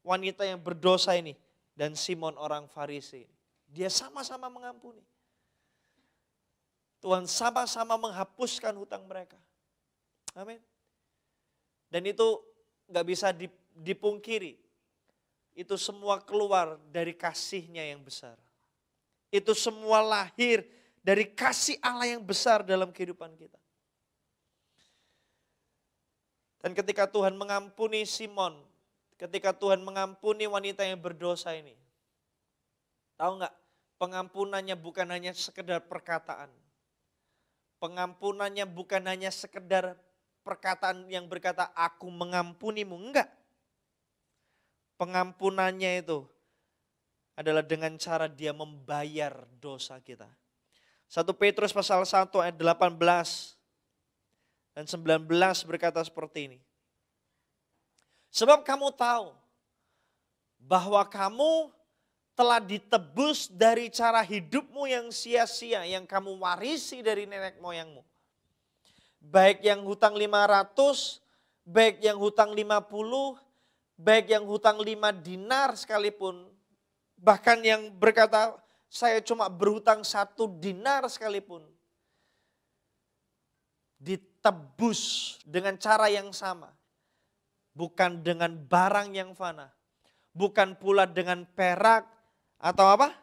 wanita yang berdosa ini dan Simon orang Farisi. Dia sama-sama mengampuni. Tuhan sama-sama menghapuskan hutang mereka. Amin. Dan itu gak bisa dipungkiri. Itu semua keluar dari kasih-Nya yang besar. Itu semua lahir dari kasih Allah yang besar dalam kehidupan kita. Dan ketika Tuhan mengampuni Simon, ketika Tuhan mengampuni wanita yang berdosa ini, tahu nggak? Pengampunannya bukan hanya sekedar perkataan. Pengampunannya bukan hanya sekedar perkataan yang berkata, aku mengampunimu. Enggak. Pengampunannya itu adalah dengan cara dia membayar dosa kita. 1 Petrus pasal 1 ayat 18 dan 19 berkata seperti ini. Sebab kamu tahu bahwa kamu telah ditebus dari cara hidupmu yang sia-sia yang kamu warisi dari nenek moyangmu. Baik yang hutang 500, baik yang hutang 50, baik yang hutang 5 dinar sekalipun. Bahkan yang berkata saya cuma berhutang 1 dinar sekalipun. Ditebus dengan cara yang sama. Bukan dengan barang yang fana. Bukan pula dengan perak atau apa?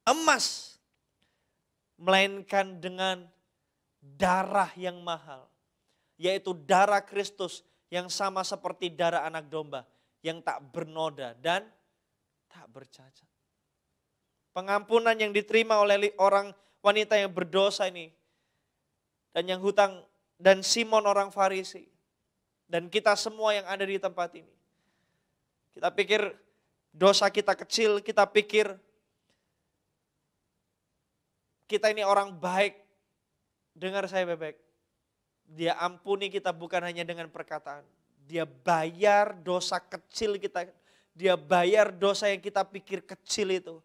Emas. Melainkan dengan darah yang mahal. Yaitu darah Kristus yang sama seperti darah anak domba. Yang tak bernoda dan tak bercacat. Pengampunan yang diterima oleh orang wanita yang berdosa ini. Dan yang hutang dan Simon orang Farisi. Dan kita semua yang ada di tempat ini. Kita pikir dosa kita kecil, kita pikir kita ini orang baik. Dengar saya baik-baik. Dia ampuni kita bukan hanya dengan perkataan. Dia bayar dosa kecil kita. Dia bayar dosa yang kita pikir kecil itu.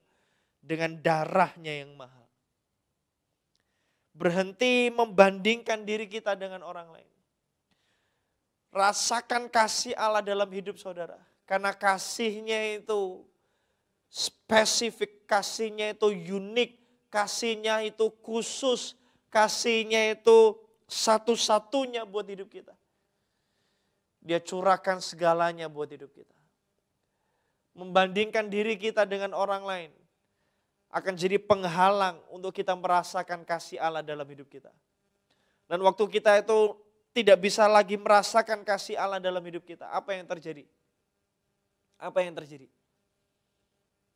Dengan darahnya yang mahal. Berhenti membandingkan diri kita dengan orang lain. Rasakan kasih Allah dalam hidup saudara. Karena kasih-Nya itu spesifik, kasih-Nya itu unik, kasih-Nya itu khusus, kasih-Nya itu satu-satunya buat hidup kita. Dia curahkan segalanya buat hidup kita. Membandingkan diri kita dengan orang lain akan jadi penghalang untuk kita merasakan kasih Allah dalam hidup kita. Dan waktu kita itu tidak bisa lagi merasakan kasih Allah dalam hidup kita. Apa yang terjadi? Apa yang terjadi?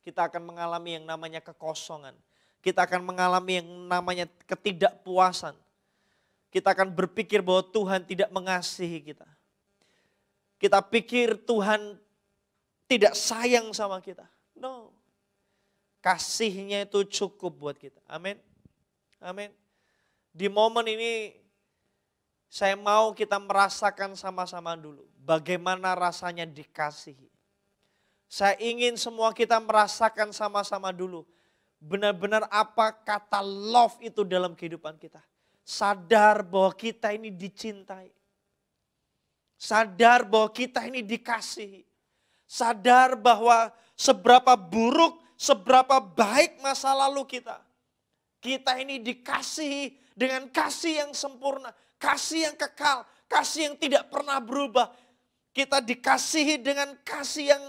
Kita akan mengalami yang namanya kekosongan. Kita akan mengalami yang namanya ketidakpuasan. Kita akan berpikir bahwa Tuhan tidak mengasihi kita. Kita pikir Tuhan tidak sayang sama kita. No. Kasih-Nya itu cukup buat kita. Amin. Amin. Di momen ini saya mau kita merasakan sama-sama dulu bagaimana rasanya dikasihi. Saya ingin semua kita merasakan sama-sama dulu benar-benar apa kata love itu dalam kehidupan kita. Sadar bahwa kita ini dicintai. Sadar bahwa kita ini dikasihi. Sadar bahwa seberapa buruk, seberapa baik masa lalu kita. Kita ini dikasihi dengan kasih yang sempurna. Kasih yang kekal, kasih yang tidak pernah berubah. Kita dikasihi dengan kasih yang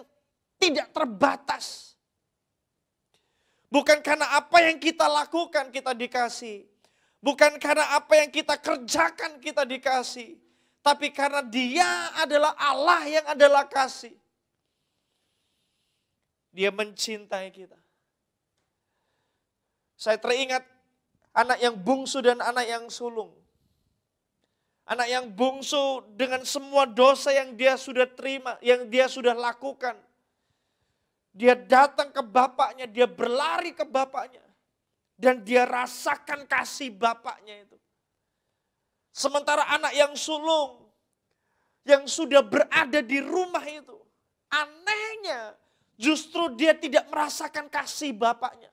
tidak terbatas. Bukan karena apa yang kita lakukan kita dikasihi. Bukan karena apa yang kita kerjakan kita dikasihi. Tapi karena Dia adalah Allah yang adalah kasih. Dia mencintai kita. Saya teringat anak yang bungsu dan anak yang sulung. Anak yang bungsu dengan semua dosa yang dia sudah terima, yang dia sudah lakukan. Dia datang ke bapaknya, dia berlari ke bapaknya. Dan dia rasakan kasih bapaknya itu. Sementara anak yang sulung, yang sudah berada di rumah itu, Anehnya, justru dia tidak merasakan kasih Bapaknya.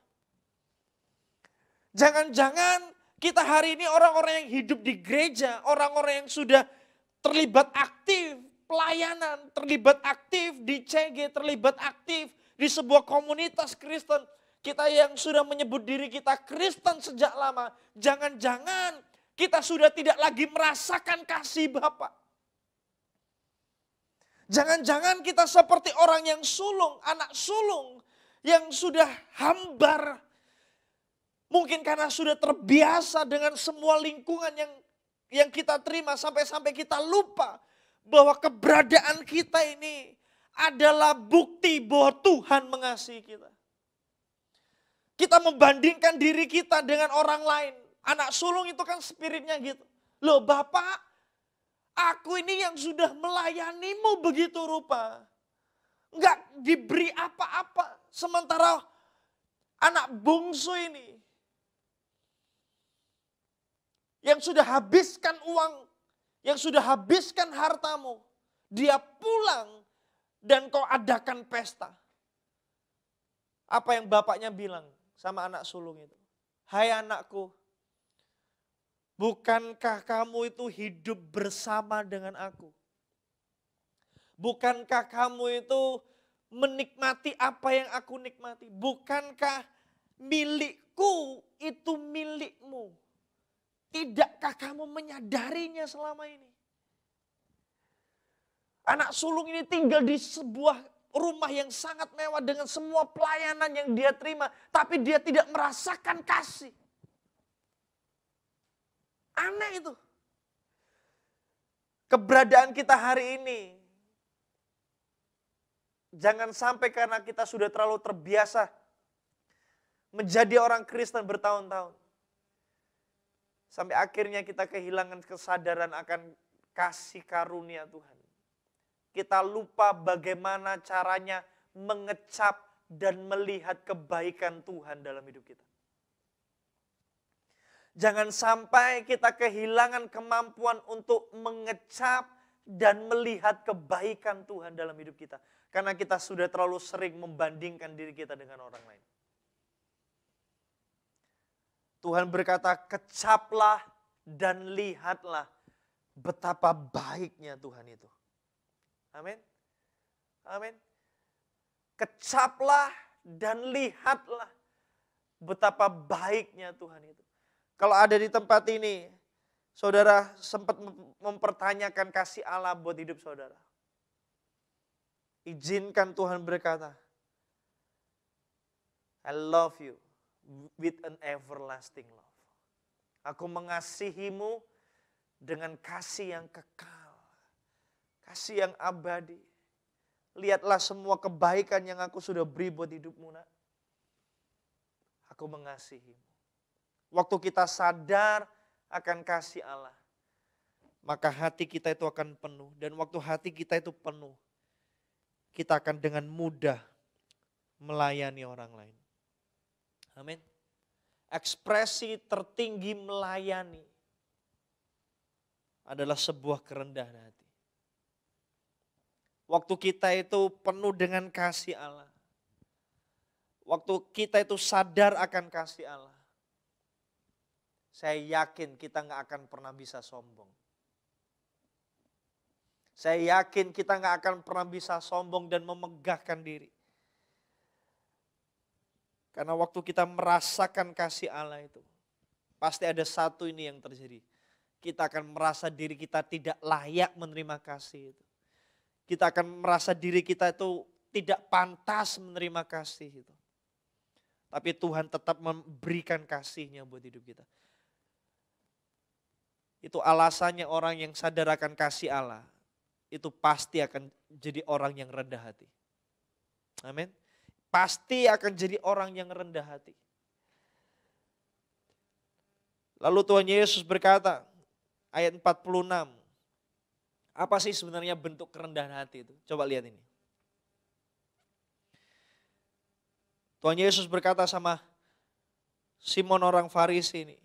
Jangan-jangan kita hari ini orang-orang yang hidup di gereja, orang-orang yang sudah terlibat aktif pelayanan, terlibat aktif di CG, terlibat aktif di sebuah komunitas Kristen. Kita yang sudah menyebut diri kita Kristen sejak lama, jangan-jangan kita sudah tidak lagi merasakan kasih Bapa. Jangan-jangan kita seperti orang yang sulung, anak sulung yang sudah hambar. Mungkin karena sudah terbiasa dengan semua lingkungan yang kita terima sampai-sampai kita lupa bahwa keberadaan kita ini adalah bukti bahwa Tuhan mengasihi kita. Kita membandingkan diri kita dengan orang lain. Anak sulung itu kan spiritnya gitu. Loh Bapak, aku ini yang sudah melayanimu begitu rupa. Enggak diberi apa-apa. Sementara anak bungsu ini yang sudah habiskan uang, yang sudah habiskan hartamu, dia pulang dan kau adakan pesta. Apa yang bapaknya bilang sama anak sulung itu? Hai anakku, bukankah kamu itu hidup bersama dengan aku? Bukankah kamu itu menikmati apa yang aku nikmati? Bukankah milikku itu milikmu? Tidakkah kamu menyadarinya selama ini? Anak sulung ini tinggal di sebuah rumah yang sangat mewah dengan semua pelayanan yang dia terima. Tapi dia tidak merasakan kasih. Aneh itu. Keberadaan kita hari ini. Jangan sampai karena kita sudah terlalu terbiasa menjadi orang Kristen bertahun-tahun. Sampai akhirnya kita kehilangan kesadaran akan kasih karunia Tuhan. Kita lupa bagaimana caranya mengecap dan melihat kebaikan Tuhan dalam hidup kita. Jangan sampai kita kehilangan kemampuan untuk mengecap dan melihat kebaikan Tuhan dalam hidup kita. Karena kita sudah terlalu sering membandingkan diri kita dengan orang lain. Tuhan berkata, kecaplah dan lihatlah betapa baiknya Tuhan itu. Amin. Amin. Kecaplah dan lihatlah betapa baiknya Tuhan itu. Kalau ada di tempat ini, saudara sempat mempertanyakan kasih Allah buat hidup saudara. Izinkan Tuhan berkata, I love you with an everlasting love. Aku mengasihimu dengan kasih yang kekal. Kasih yang abadi. Lihatlah semua kebaikan yang aku sudah beri buat hidupmu, nak. Aku mengasihimu. Waktu kita sadar akan kasih Allah, maka hati kita itu akan penuh. Dan waktu hati kita itu penuh, kita akan dengan mudah melayani orang lain. Amin. Ekspresi tertinggi melayani adalah sebuah kerendahan hati. Waktu kita itu penuh dengan kasih Allah. Waktu kita itu sadar akan kasih Allah. Saya yakin kita gak akan pernah bisa sombong. Saya yakin kita gak akan pernah bisa sombong dan memegahkan diri. Karena waktu kita merasakan kasih Allah itu, pasti ada satu ini yang terjadi. Kita akan merasa diri kita tidak layak menerima kasih itu. Kita akan merasa diri kita itu tidak pantas menerima kasih itu. Tapi Tuhan tetap memberikan kasih-Nya buat hidup kita. Itu alasannya orang yang sadar akan kasih Allah, itu pasti akan jadi orang yang rendah hati. Amin. Pasti akan jadi orang yang rendah hati. Lalu Tuhan Yesus berkata, ayat 46, apa sih sebenarnya bentuk kerendahan hati itu? Coba lihat ini. Tuhan Yesus berkata sama Simon orang Farisi ini,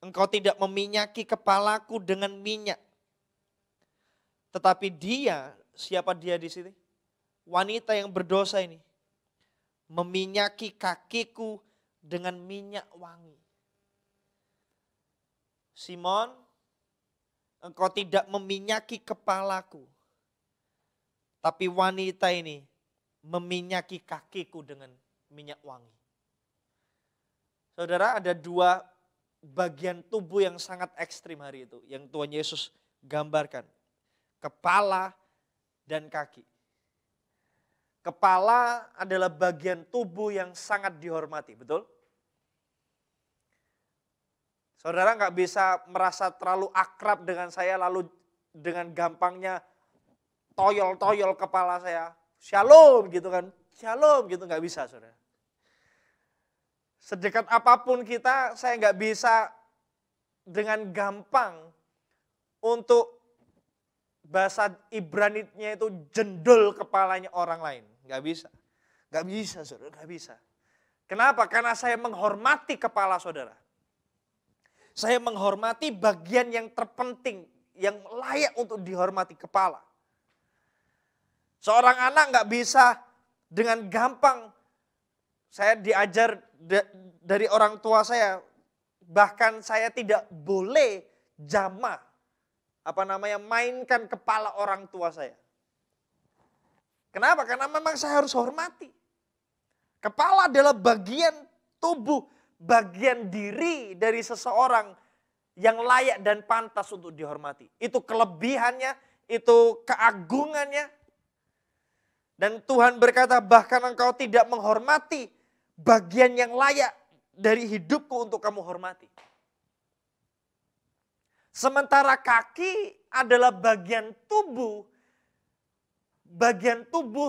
engkau tidak meminyaki kepalaku dengan minyak. Tetapi dia, siapa dia di sini? Wanita yang berdosa ini meminyaki kakiku dengan minyak wangi. Simon, engkau tidak meminyaki kepalaku, tapi wanita ini meminyaki kakiku dengan minyak wangi. Saudara, ada dua bagian tubuh yang sangat ekstrim hari itu, yang Tuhan Yesus gambarkan. Kepala dan kaki. Kepala adalah bagian tubuh yang sangat dihormati, betul? Saudara nggak bisa merasa terlalu akrab dengan saya lalu dengan gampangnya toyol-toyol kepala saya. Shalom gitu kan, shalom gitu, nggak bisa saudara. Sedekat apapun kita, saya nggak bisa dengan gampang untuk bahasa Ibrani-nya itu jendol kepalanya orang lain. Nggak bisa. Nggak bisa saudara, nggak bisa. Kenapa? Karena saya menghormati kepala saudara. Saya menghormati bagian yang terpenting, yang layak untuk dihormati, kepala. Seorang anak nggak bisa dengan gampang, saya diajar dari orang tua saya, bahkan saya tidak boleh jamah, mainkan kepala orang tua saya. Kenapa? Karena memang saya harus hormati. Kepala adalah bagian tubuh, bagian diri dari seseorang yang layak dan pantas untuk dihormati. Itu kelebihannya, itu keagungannya. Dan Tuhan berkata, bahkan engkau tidak menghormati bagian yang layak dari hidupku untuk kamu hormati. Sementara kaki adalah bagian tubuh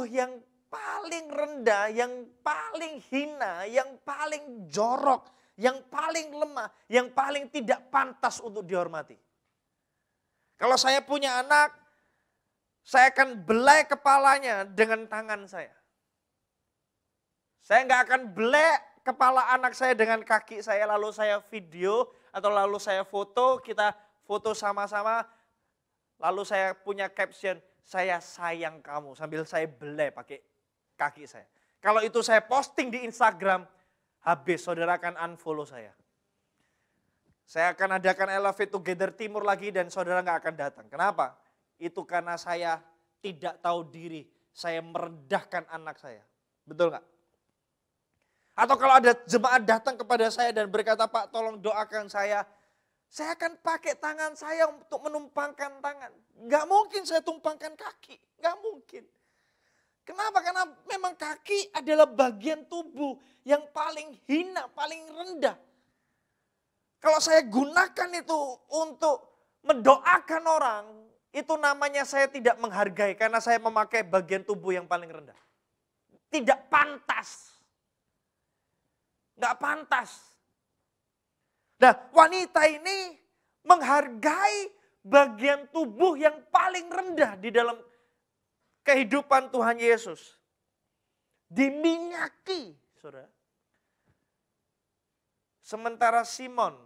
yang paling rendah, yang paling hina, yang paling jorok, yang paling lemah, yang paling tidak pantas untuk dihormati. Kalau saya punya anak, saya akan belai kepalanya dengan tangan saya. Saya nggak akan belai kepala anak saya dengan kaki saya, lalu saya video atau lalu saya foto, kita foto sama-sama, lalu saya punya caption, saya sayang kamu, sambil saya belai pakai kaki saya. Kalau itu saya posting di Instagram, habis saudara akan unfollow saya. Saya akan adakan Elevate Together Timur lagi dan saudara nggak akan datang. Kenapa? Itu karena saya tidak tahu diri, saya merendahkan anak saya. Betul nggak? Atau kalau ada jemaat datang kepada saya dan berkata, Pak tolong doakan saya akan pakai tangan saya untuk menumpangkan tangan. Nggak mungkin saya tumpangkan kaki, nggak mungkin. Kenapa? Karena memang kaki adalah bagian tubuh yang paling hina, paling rendah. Kalau saya gunakan itu untuk mendoakan orang, itu namanya saya tidak menghargai karena saya memakai bagian tubuh yang paling rendah. Tidak pantas. Nggak pantas. Nah, wanita ini menghargai bagian tubuh yang paling rendah di dalam kehidupan Tuhan Yesus. Diminyaki, saudara. Sementara Simon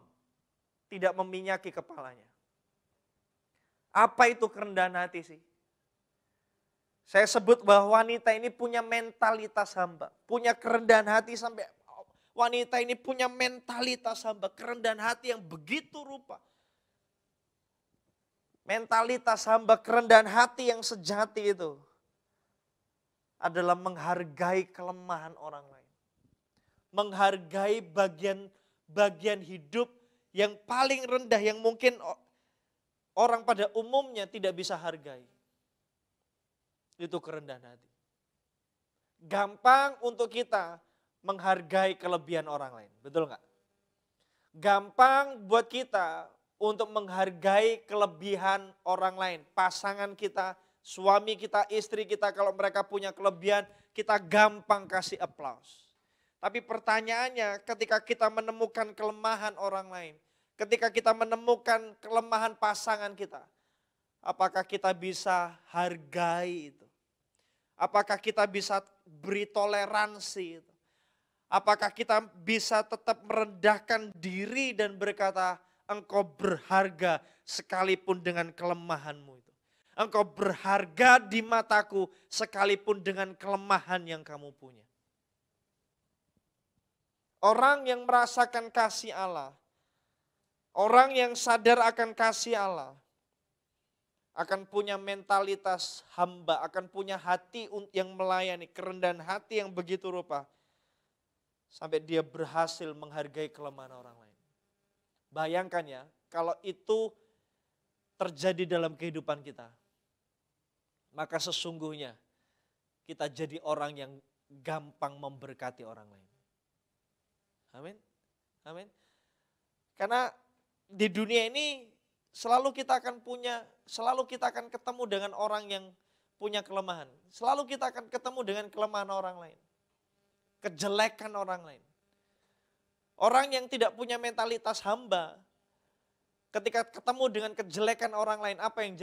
tidak meminyaki kepalanya. Apa itu kerendahan hati sih? Saya sebut bahwa wanita ini punya mentalitas hamba. Punya kerendahan hati sampai wanita ini punya mentalitas hamba. Kerendahan hati yang begitu rupa. Mentalitas hamba, kerendahan hati yang sejati itu adalah menghargai kelemahan orang lain. Menghargai bagian hidup yang paling rendah yang mungkin orang pada umumnya tidak bisa hargai. Itu kerendahan hati. Gampang untuk kita menghargai kelebihan orang lain, betul nggak? Gampang buat kita untuk menghargai kelebihan orang lain. Pasangan kita, suami kita, istri kita, kalau mereka punya kelebihan, kita gampang kasih aplaus. Tapi pertanyaannya, ketika kita menemukan kelemahan orang lain, ketika kita menemukan kelemahan pasangan kita, apakah kita bisa hargai itu? Apakah kita bisa beri toleransi itu? Apakah kita bisa tetap merendahkan diri dan berkata, engkau berharga sekalipun dengan kelemahanmu itu. Engkau berharga di mataku sekalipun dengan kelemahan yang kamu punya. Orang yang merasakan kasih Allah, orang yang sadar akan kasih Allah, akan punya mentalitas hamba, akan punya hati yang melayani, kerendahan hati yang begitu rupa, sampai dia berhasil menghargai kelemahan orang lain. Bayangkan ya, kalau itu terjadi dalam kehidupan kita, maka sesungguhnya kita jadi orang yang gampang memberkati orang lain. Amin. Amin. Karena di dunia ini selalu kita akan ketemu dengan orang yang punya kelemahan. Selalu kita akan ketemu dengan kelemahan orang lain. Kejelekan orang lain. Orang yang tidak punya mentalitas hamba, ketika ketemu dengan kejelekan orang lain, apa yang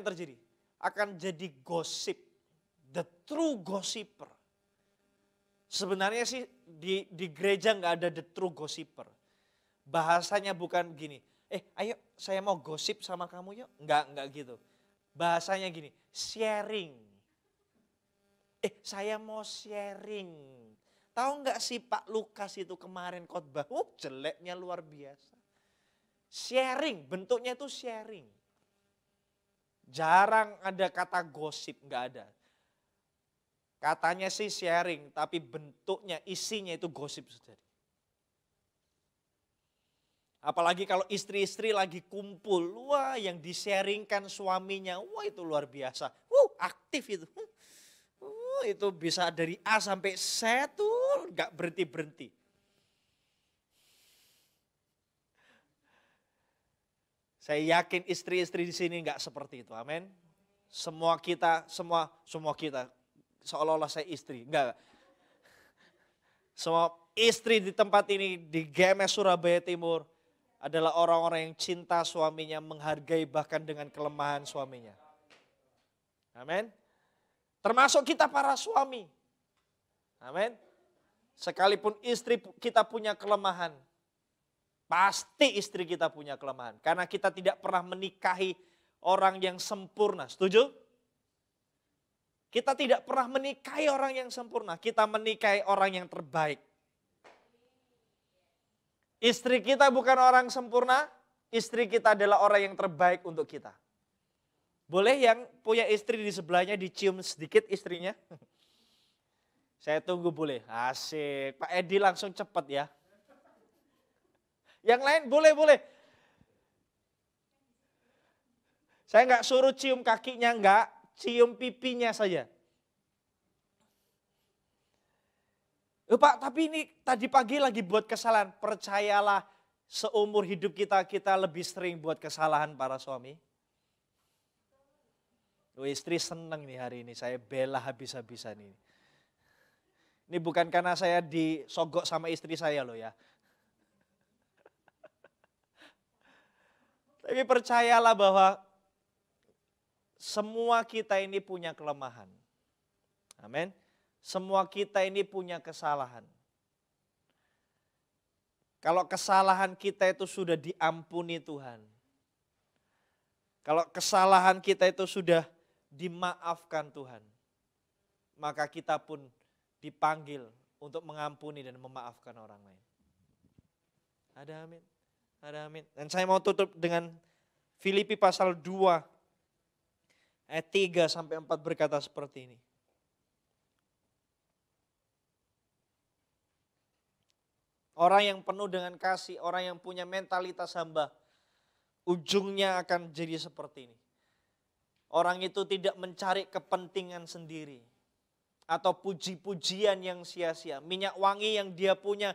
terjadi? Akan jadi gosip. The true gossiper. Sebenarnya sih di gereja nggak ada the true gossiper. Bahasanya bukan gini, ayo saya mau gosip sama kamu yuk. Enggak gitu. Bahasanya gini, sharing. Saya mau sharing. Tahu nggak sih Pak Lukas itu kemarin khotbah, jeleknya luar biasa. Sharing, bentuknya itu sharing. Jarang ada kata gosip, nggak ada. Katanya sih sharing, tapi bentuknya, isinya itu gosip saudara. Apalagi kalau istri-istri lagi kumpul, wah yang di-sharingkan suaminya, wah itu luar biasa. Aktif itu. Itu bisa dari A sampai Z tuh gak berhenti-berhenti. Saya yakin istri-istri di sini gak seperti itu, amin. Semua kita seolah-olah saya istri, enggak. Semua istri di tempat ini di GMS Surabaya Timur adalah orang-orang yang cinta suaminya, menghargai bahkan dengan kelemahan suaminya. Amin. Termasuk kita para suami. Amin. Sekalipun istri kita punya kelemahan, pasti istri kita punya kelemahan. Karena kita tidak pernah menikahi orang yang sempurna. Setuju? Kita tidak pernah menikahi orang yang sempurna. Kita menikahi orang yang terbaik. Istri kita bukan orang sempurna, istri kita adalah orang yang terbaik untuk kita. Boleh yang punya istri di sebelahnya dicium sedikit istrinya? Saya tunggu boleh. Asik, Pak Edi langsung cepat ya. Yang lain boleh. Saya nggak suruh cium kakinya, nggak, cium pipinya saja. Pak, tapi ini tadi pagi lagi buat kesalahan. Percayalah, seumur hidup kita lebih sering buat kesalahan para suami. Istri seneng nih hari ini, saya bela habis-habisan ini. Ini bukan karena saya disogok sama istri saya loh ya. Tapi percayalah bahwa semua kita ini punya kelemahan. Amin. Semua kita ini punya kesalahan. Kalau kesalahan kita itu sudah diampuni Tuhan. Kalau kesalahan kita itu sudah dimaafkan Tuhan. Maka kita pun dipanggil untuk mengampuni dan memaafkan orang lain. Ada amin. Ada amin. Dan saya mau tutup dengan Filipi pasal 2 ayat 3 sampai 4 berkata seperti ini. Orang yang penuh dengan kasih, orang yang punya mentalitas hamba, ujungnya akan jadi seperti ini. Orang itu tidak mencari kepentingan sendiri atau puji-pujian yang sia-sia. Minyak wangi yang dia punya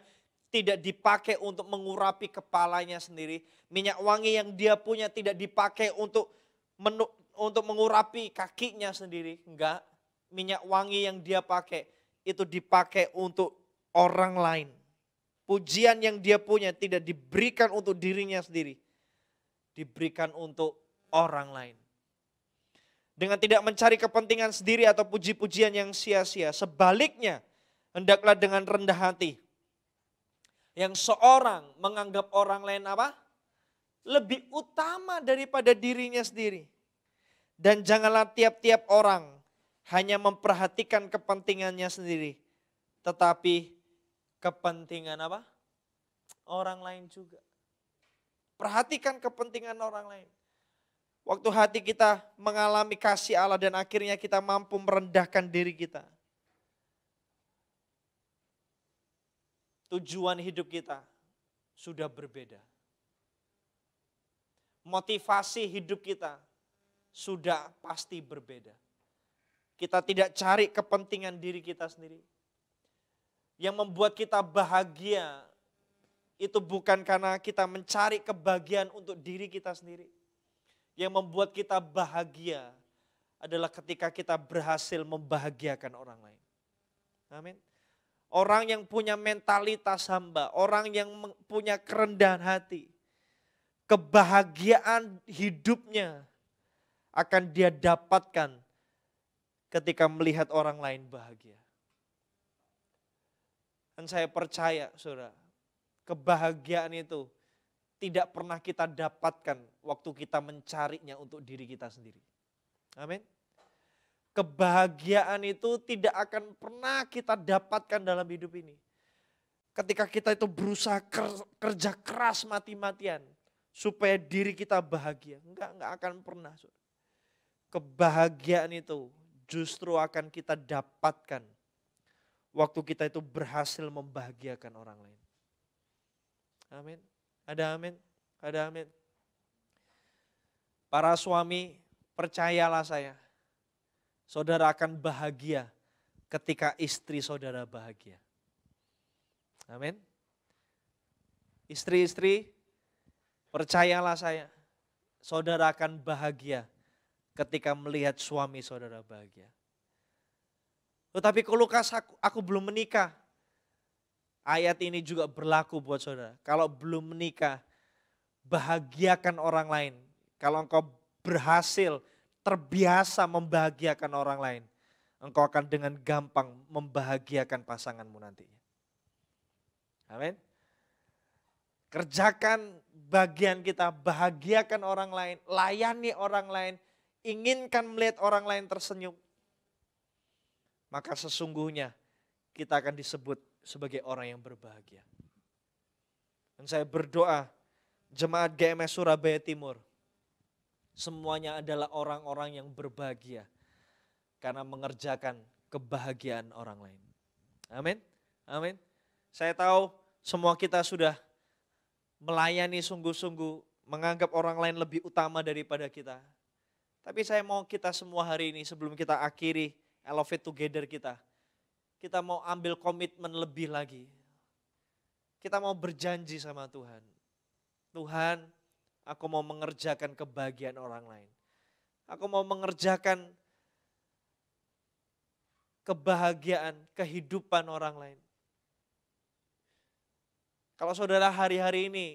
tidak dipakai untuk mengurapi kepalanya sendiri. Minyak wangi yang dia punya tidak dipakai untuk mengurapi kakinya sendiri. Enggak. Minyak wangi yang dia pakai itu dipakai untuk orang lain. Pujian yang dia punya tidak diberikan untuk dirinya sendiri. Diberikan untuk orang lain. Dengan tidak mencari kepentingan sendiri atau puji-pujian yang sia-sia. Sebaliknya, hendaklah dengan rendah hati. Yang seorang menganggap orang lain apa? Lebih utama daripada dirinya sendiri. Dan janganlah tiap-tiap orang hanya memperhatikan kepentingannya sendiri, tetapi kepentingan apa? Orang lain juga. Perhatikan kepentingan orang lain. Waktu hati kita mengalami kasih Allah dan akhirnya kita mampu merendahkan diri kita. Tujuan hidup kita sudah berbeda. Motivasi hidup kita sudah pasti berbeda. Kita tidak cari kepentingan diri kita sendiri. Yang membuat kita bahagia itu bukan karena kita mencari kebahagiaan untuk diri kita sendiri. Yang membuat kita bahagia adalah ketika kita berhasil membahagiakan orang lain. Amin. Orang yang punya mentalitas hamba, orang yang punya kerendahan hati, kebahagiaan hidupnya akan dia dapatkan ketika melihat orang lain bahagia. Dan saya percaya, saudara, kebahagiaan itu tidak pernah kita dapatkan waktu kita mencarinya untuk diri kita sendiri. Amin. Kebahagiaan itu tidak akan pernah kita dapatkan dalam hidup ini. Ketika kita itu berusaha kerja keras mati-matian supaya diri kita bahagia. Enggak akan pernah. Kebahagiaan itu justru akan kita dapatkan waktu kita itu berhasil membahagiakan orang lain. Amin. Ada amin? Ada amin? Para suami, percayalah saya, saudara akan bahagia ketika istri saudara bahagia. Amin. Istri-istri, percayalah saya, saudara akan bahagia ketika melihat suami saudara bahagia. Tetapi kalau aku belum menikah, ayat ini juga berlaku buat saudara. Kalau belum menikah, bahagiakan orang lain. Kalau engkau berhasil, terbiasa membahagiakan orang lain, engkau akan dengan gampang membahagiakan pasanganmu nantinya. Amin. Kerjakan bagian kita, bahagiakan orang lain, layani orang lain, inginkan melihat orang lain tersenyum. Maka sesungguhnya kita akan disebut sebagai orang yang berbahagia. Dan saya berdoa, jemaat GMS Surabaya Timur, semuanya adalah orang-orang yang berbahagia karena mengerjakan kebahagiaan orang lain. Amin. Amin. Saya tahu semua kita sudah melayani sungguh-sungguh, menganggap orang lain lebih utama daripada kita. Tapi saya mau kita semua hari ini sebelum kita akhiri Elevate Together kita mau ambil komitmen lebih lagi. Kita mau berjanji sama Tuhan. Tuhan, aku mau mengerjakan kebahagiaan orang lain. Aku mau mengerjakan kebahagiaan, kehidupan orang lain. Kalau saudara hari-hari ini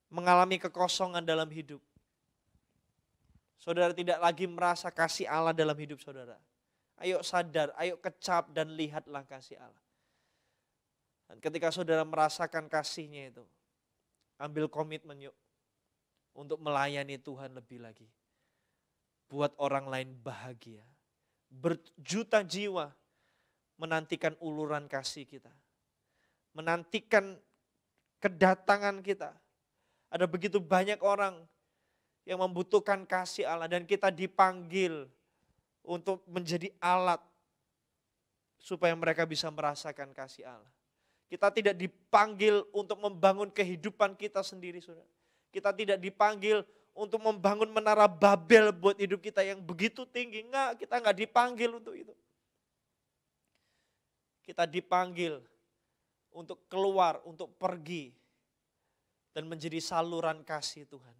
mengalami kekosongan dalam hidup, saudara tidak lagi merasa kasih Allah dalam hidup saudara. Ayo sadar, ayo kecap dan lihatlah kasih Allah. Dan ketika saudara merasakan kasihnya itu, ambil komitmen yuk untuk melayani Tuhan lebih lagi. Buat orang lain bahagia. Berjuta jiwa menantikan uluran kasih kita. Menantikan kedatangan kita. Ada begitu banyak orang yang membutuhkan kasih Allah dan kita dipanggil untuk menjadi alat supaya mereka bisa merasakan kasih Allah. Kita tidak dipanggil untuk membangun kehidupan kita sendiri, saudara. Kita tidak dipanggil untuk membangun menara Babel buat hidup kita yang begitu tinggi. Enggak, kita enggak dipanggil untuk itu. Kita dipanggil untuk keluar, untuk pergi dan menjadi saluran kasih Tuhan.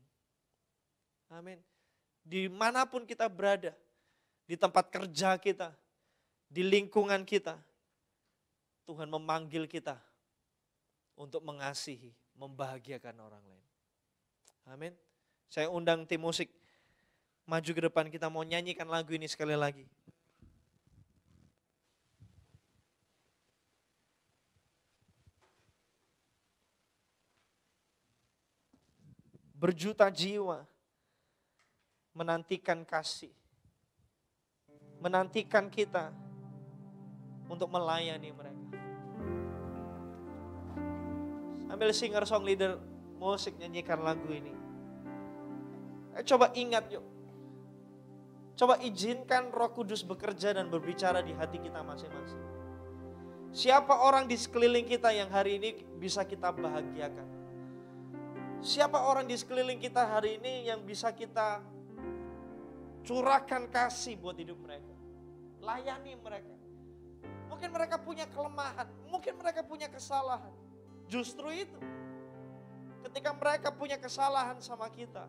Amin. Dimanapun kita berada, di tempat kerja kita, di lingkungan kita, Tuhan memanggil kita untuk mengasihi, membahagiakan orang lain. Amin. Saya undang tim musik maju ke depan, kita mau nyanyikan lagu ini sekali lagi. Berjuta jiwa menantikan kasih. Menantikan kita untuk melayani mereka. Sambil singer song leader musik nyanyikan lagu ini. Coba ingat yuk. Coba izinkan Roh Kudus bekerja dan berbicara di hati kita masing-masing. Siapa orang di sekeliling kita yang hari ini bisa kita bahagiakan? Siapa orang di sekeliling kita hari ini yang bisa kita curahkan kasih buat hidup mereka? Layani mereka. Mungkin mereka punya kelemahan, mungkin mereka punya kesalahan. Justru itu, ketika mereka punya kesalahan sama kita,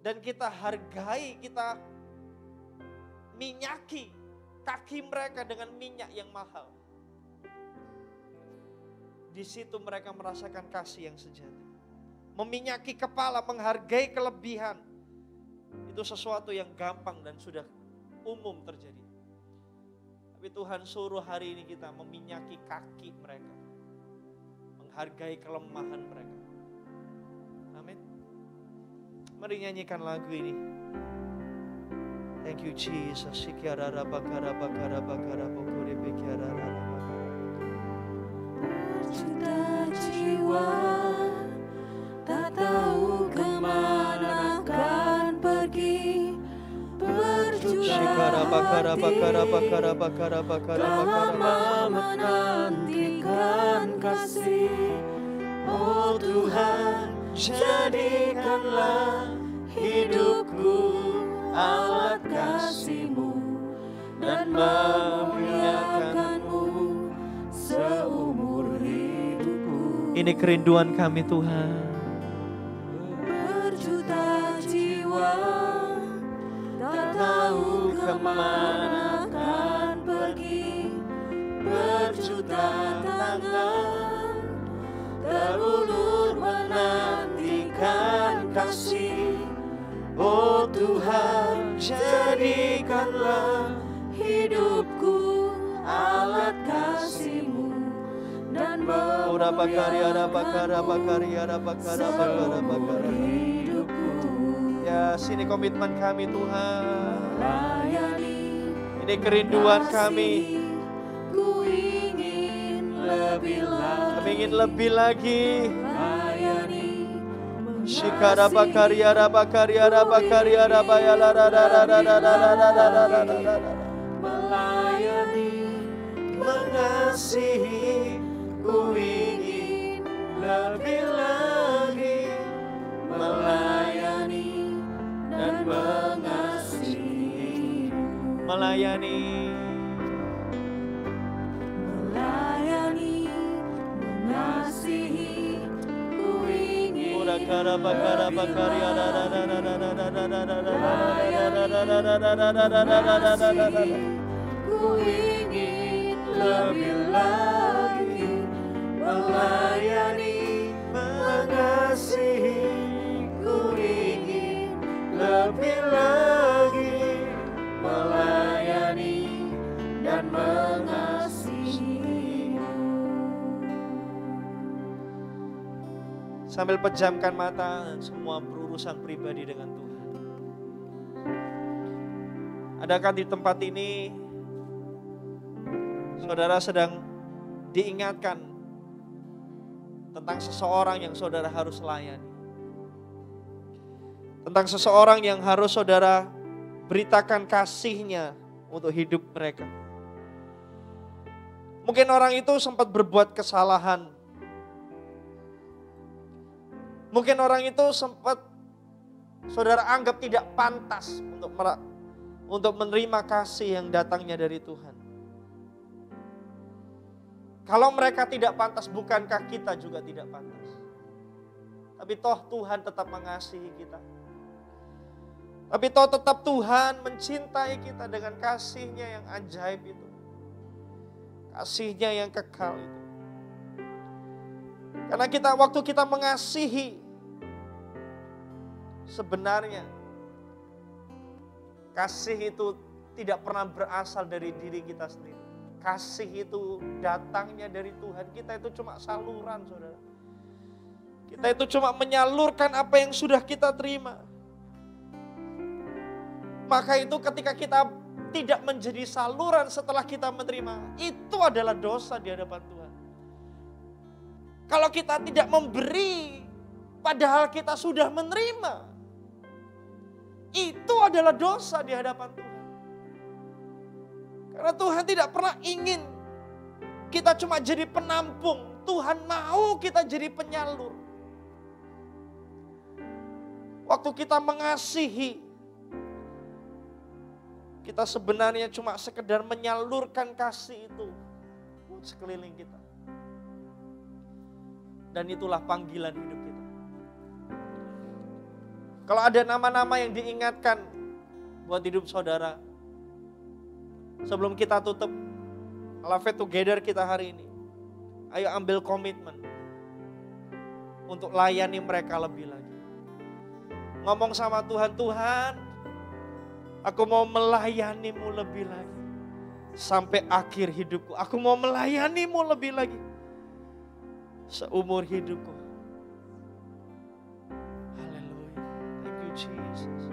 dan kita hargai, kita minyaki kaki mereka dengan minyak yang mahal. Di situ mereka merasakan kasih yang sejati. Meminyaki kepala, menghargai kelebihan. Itu sesuatu yang gampang dan sudah umum terjadi. Tapi Tuhan suruh hari ini kita meminyaki kaki mereka. Menghargai kelemahan mereka. Amin. Mari nyanyikan lagu ini. Thank you Jesus. Berjuta jiwa tak tahu kemana akan pergi. Berjuta lama menantikan kasih. Oh Tuhan, jadikanlah hidupku alat kasih-Mu dan memuliakan-Mu seumur hidupku. Ini kerinduan kami Tuhan. Berjuta jiwa tak tahu kemana akan pergi. Berjuta tangan terulur menantikan kasih. Oh Tuhan, jadikanlah hidupku alat kasih-Mu dan hidupku. Ya, sini komitmen kami Tuhan. Ini kerinduan kami. Ku ingin lebih lagi. Kami ingin lebih lagi. Melayani, mengasihi, ku ingin lebih lagi. Melayani dan mengasihi. Melayani. Melayani, mengasihi, ku ingin ku ingin lebih lagi. Melayani, mengasihi, ku ingin lebih lagi. Melayani dan mengasihi. Sambil pejamkan mata, semua berurusan pribadi dengan Tuhan. Adakah di tempat ini saudara sedang diingatkan tentang seseorang yang saudara harus layani? Tentang seseorang yang harus saudara beritakan kasih-Nya untuk hidup mereka. Mungkin orang itu sempat berbuat kesalahan. Mungkin orang itu sempat saudara anggap tidak pantas untuk menerima kasih yang datangnya dari Tuhan. Kalau mereka tidak pantas, bukankah kita juga tidak pantas? Tapi toh Tuhan tetap mengasihi kita. Tapi toh tetap Tuhan mencintai kita dengan kasih-Nya yang ajaib itu. Kasih-Nya yang kekal itu. Karena waktu kita mengasihi, sebenarnya kasih itu tidak pernah berasal dari diri kita sendiri. Kasih itu datangnya dari Tuhan. Kita itu cuma saluran, saudara. Kita itu cuma menyalurkan apa yang sudah kita terima. Maka itu ketika kita tidak menjadi saluran setelah kita menerima, itu adalah dosa di hadapan Tuhan. Kalau kita tidak memberi, padahal kita sudah menerima, itu adalah dosa di hadapan Tuhan. Karena Tuhan tidak pernah ingin kita cuma jadi penampung. Tuhan mau kita jadi penyalur. Waktu kita mengasihi, kita sebenarnya cuma sekedar menyalurkan kasih itu buat sekeliling kita. Dan itulah panggilan hidup kita. Kalau ada nama-nama yang diingatkan buat hidup saudara, sebelum kita tutup Love Together kita hari ini, ayo ambil komitmen untuk layani mereka lebih lagi. Ngomong sama Tuhan, Tuhan, aku mau melayanimu lebih lagi. Sampai akhir hidupku, aku mau melayanimu lebih lagi. Seumur hidupku. Haleluya. Thank you Jesus.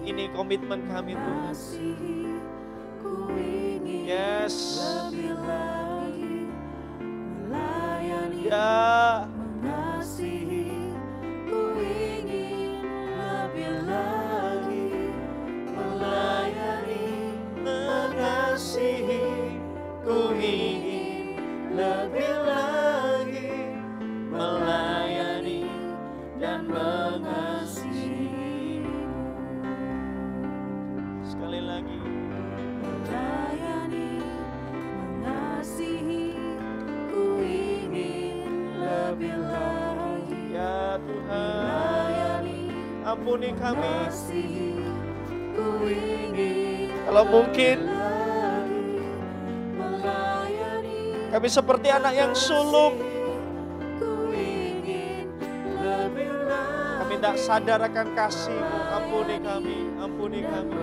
Ini komitmen kami Tuhan. Yes. Ya. Ku ingin lebih lagi melayani dan mengasihi. Sekali lagi. Melayani, mengasihi, ku ingin lebih lagi. Ya Tuhan, melayani, ampuni kami. Ku ingin kalau mungkin kami seperti anak yang sulung. Kami tidak sadar akan kasih-Mu. Ampuni kami, ampuni kami.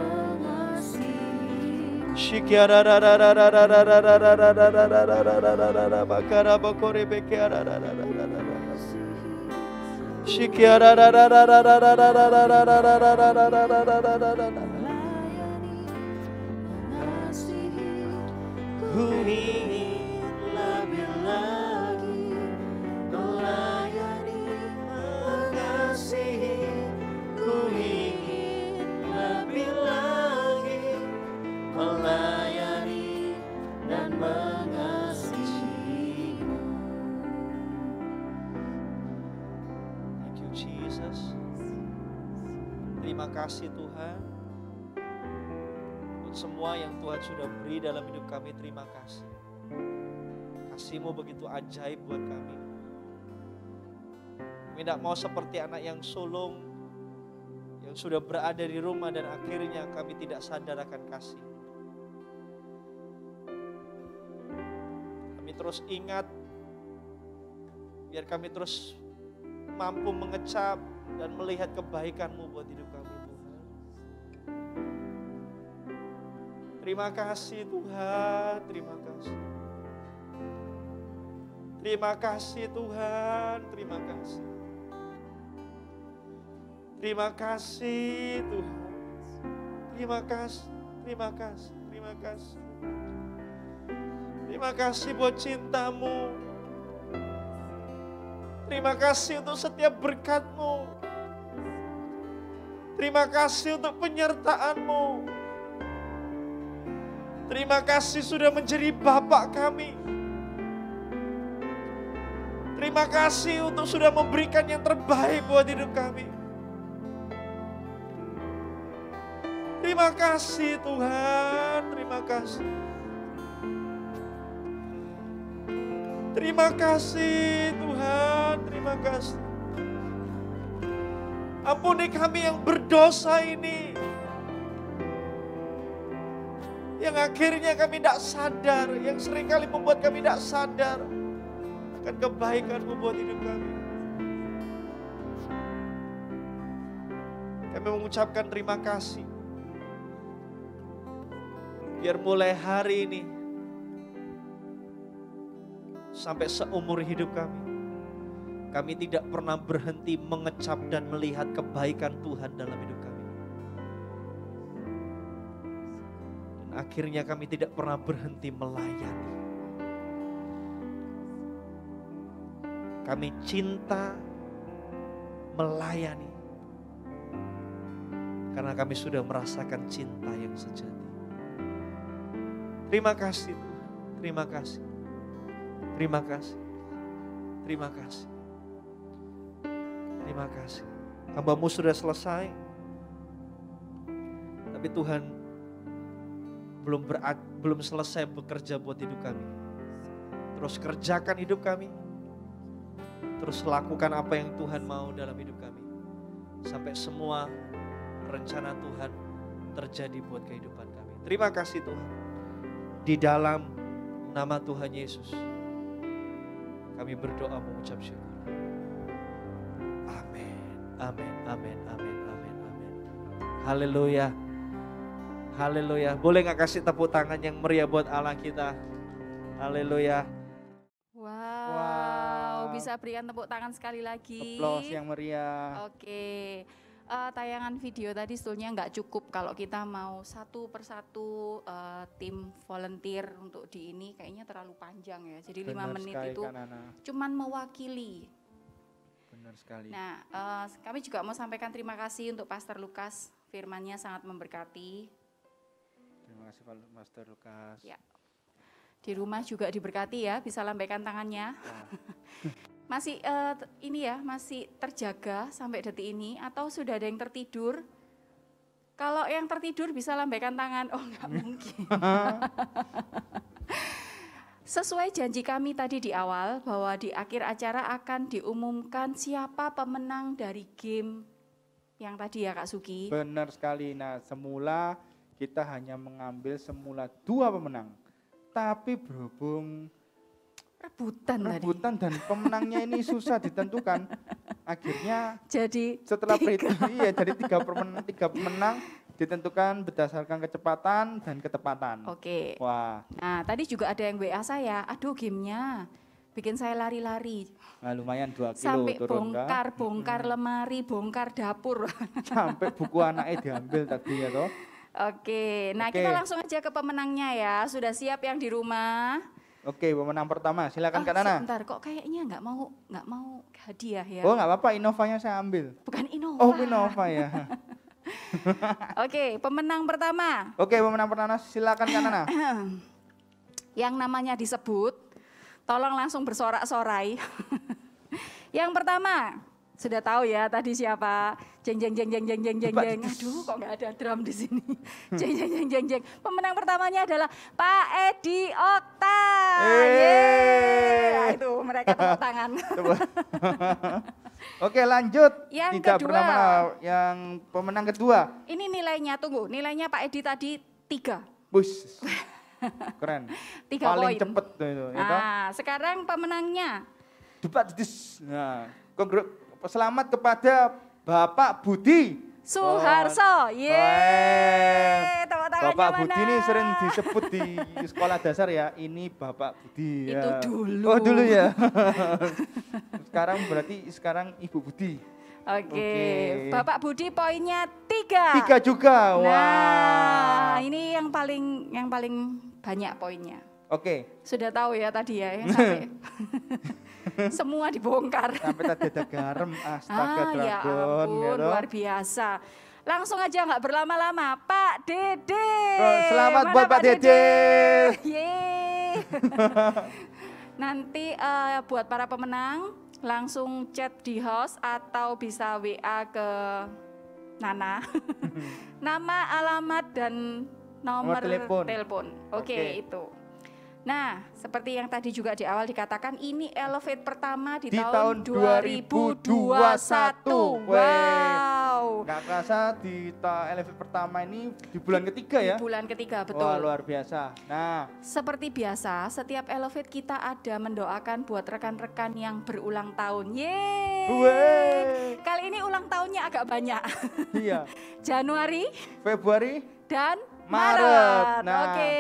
Terima kasih Tuhan untuk semua yang Tuhan sudah beri dalam hidup kami. Terima kasih. Kasih-Mu begitu ajaib buat kami. Kami tidak mau seperti anak yang sulung yang sudah berada di rumah dan akhirnya kami tidak sadar akan kasih. Kami terus ingat, biar kami terus mampu mengecap dan melihat kebaikan-Mu buat hidup kami Tuhan. Terima kasih Tuhan, terima kasih. Terima kasih Tuhan, terima kasih. Terima kasih Tuhan. Terima kasih, terima kasih, terima kasih. Terima kasih buat cinta-Mu. Terima kasih untuk setiap berkat-Mu. Terima kasih untuk penyertaan-Mu. Terima kasih sudah menjadi Bapak kami. Terima kasih untuk sudah memberikan yang terbaik buat hidup kami. Terima kasih Tuhan, terima kasih. Terima kasih Tuhan, terima kasih. Ampuni kami yang berdosa ini. Yang akhirnya kami tidak sadar, yang seringkali membuat kami tidak sadar akan kebaikan-Mu buat hidup kami. Kami mengucapkan terima kasih. Biar mulai hari ini sampai seumur hidup kami, Kami tidak pernah berhenti mengecap dan melihat kebaikan Tuhan dalam hidup kami. Dan akhirnya kami tidak pernah berhenti melayani. Kami cinta melayani. Karena kami sudah merasakan cinta yang sejati. Terima kasih Tuhan, terima kasih. Terima kasih. Terima kasih. Terima kasih. Hamba-Mu sudah selesai. Tapi Tuhan belum selesai bekerja buat hidup kami. Terus kerjakan hidup kami. Terus lakukan apa yang Tuhan mau dalam hidup kami. Sampai semua rencana Tuhan terjadi buat kehidupan kami. Terima kasih Tuhan. Di dalam nama Tuhan Yesus, kami berdoa mengucap syukur. Amin, amin, amin, amin, amin, amin. Haleluya, haleluya. Boleh gak kasih tepuk tangan yang meriah buat Allah kita? Haleluya. Wow, bisa berikan tepuk tangan sekali lagi. Aplaus yang meriah. Oke. Tayangan video tadi sebetulnya nggak cukup kalau kita mau satu persatu tim volunteer untuk di ini kayaknya terlalu panjang ya. Jadi 5 menit itu cuman mewakili. Benar sekali. Nah, kami juga mau sampaikan terima kasih untuk Pastor Lukas, firman-Nya sangat memberkati. Terima kasih Pastor Lukas. Ya. Di rumah juga diberkati ya, bisa lambaikan tangannya. Masih ini ya, masih terjaga sampai detik ini atau sudah ada yang tertidur? Kalau yang tertidur bisa lambaikan tangan. Oh, enggak mungkin. Sesuai janji kami tadi di awal bahwa di akhir acara akan diumumkan siapa pemenang dari game yang tadi ya Kak Suki. Benar sekali. Nah, semula kita hanya mengambil 2 pemenang. Tapi berhubung rebutan dan pemenangnya ini susah ditentukan. Akhirnya jadi setelah jadi 3 pemenang ditentukan berdasarkan kecepatan dan ketepatan. Oke. Wah. Nah, tadi juga ada yang WA saya, aduh gamenya bikin saya lari-lari. Nah, lumayan 2 kilo sampai turun. bongkar lemari, bongkar dapur. Sampai buku anaknya diambil tadi ya toh. Oke, nah kita langsung aja ke pemenangnya ya. Sudah siap yang di rumah? Oke, pemenang pertama, silakan Kak Nana. Sebentar, kok kayaknya nggak mau hadiah ya? Oh, nggak apa-apa, Innovanya saya ambil. Bukan Innova. Oh, Innova ya. Oke, pemenang pertama. Oke, pemenang pertama, silakan Kak Nana. Yang namanya disebut, tolong langsung bersorak-sorai. Yang pertama, sudah tahu ya tadi siapa? Jeng. Aduh, kok nggak ada drum di sini. Jeng. Pemenang pertamanya adalah Pak Edi Okta. Nah, itu mereka tepuk tangan. Oke, lanjut. Yang tidak kedua. Bernama yang pemenang kedua. Ini nilainya, tunggu. Nilainya Pak Edi tadi 3. Bus. Keren. 3 paling poin. cepet tuh itu. Nah, sekarang pemenangnya. Nah, selamat kepada Bapak Budi Suharso. Yeay. Bapak Budi ini sering disebut di sekolah dasar ya. Ini Bapak Budi. Itu ya. dulu. Oh, dulu ya. Sekarang Ibu Budi. Oke. Bapak Budi poinnya 3. 3 juga. Wah. Nah, ini yang paling banyak poinnya. Oke. Sudah tahu ya tadi ya, yang sampai semua dibongkar. Sampai tadi ada garam, astaga dragon. Ya ampun, luar biasa. Langsung aja nggak berlama-lama, Pak Dede. Selamat buat Pak Dede. Yeay. Nanti buat para pemenang langsung chat di host atau bisa WA ke Nana. Nama, alamat dan nomor telepon. Oke, itu. Nah, seperti yang tadi juga di awal dikatakan, ini Elevate pertama di tahun 2021. Wow. Nggak kerasa di Elevate pertama ini di bulan ketiga ya? Di bulan ketiga, betul. Wah, luar biasa. Nah, seperti biasa, setiap Elevate kita ada mendoakan buat rekan-rekan yang berulang tahun. Yeay. Kali ini ulang tahunnya agak banyak. Iya. Januari, Februari, dan Maret. Nah. Oke,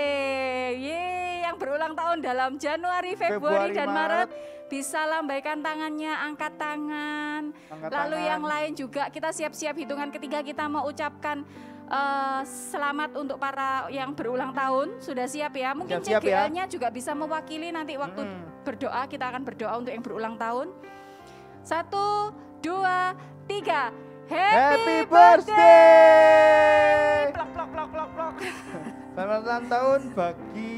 yang berulang tahun dalam Januari, Februari dan Maret bisa lambaikan tangannya, angkat tangan. Lalu yang lain juga kita siap-siap hitungan ketiga kita mau ucapkan selamat untuk para yang berulang tahun. Sudah siap ya? Mungkin CGL-nya juga bisa mewakili nanti waktu berdoa. Kita akan berdoa untuk yang berulang tahun. 1, 2, 3. Happy birthday! Plok, plok, plok, plok, plok. Selamat ulang tahun bagi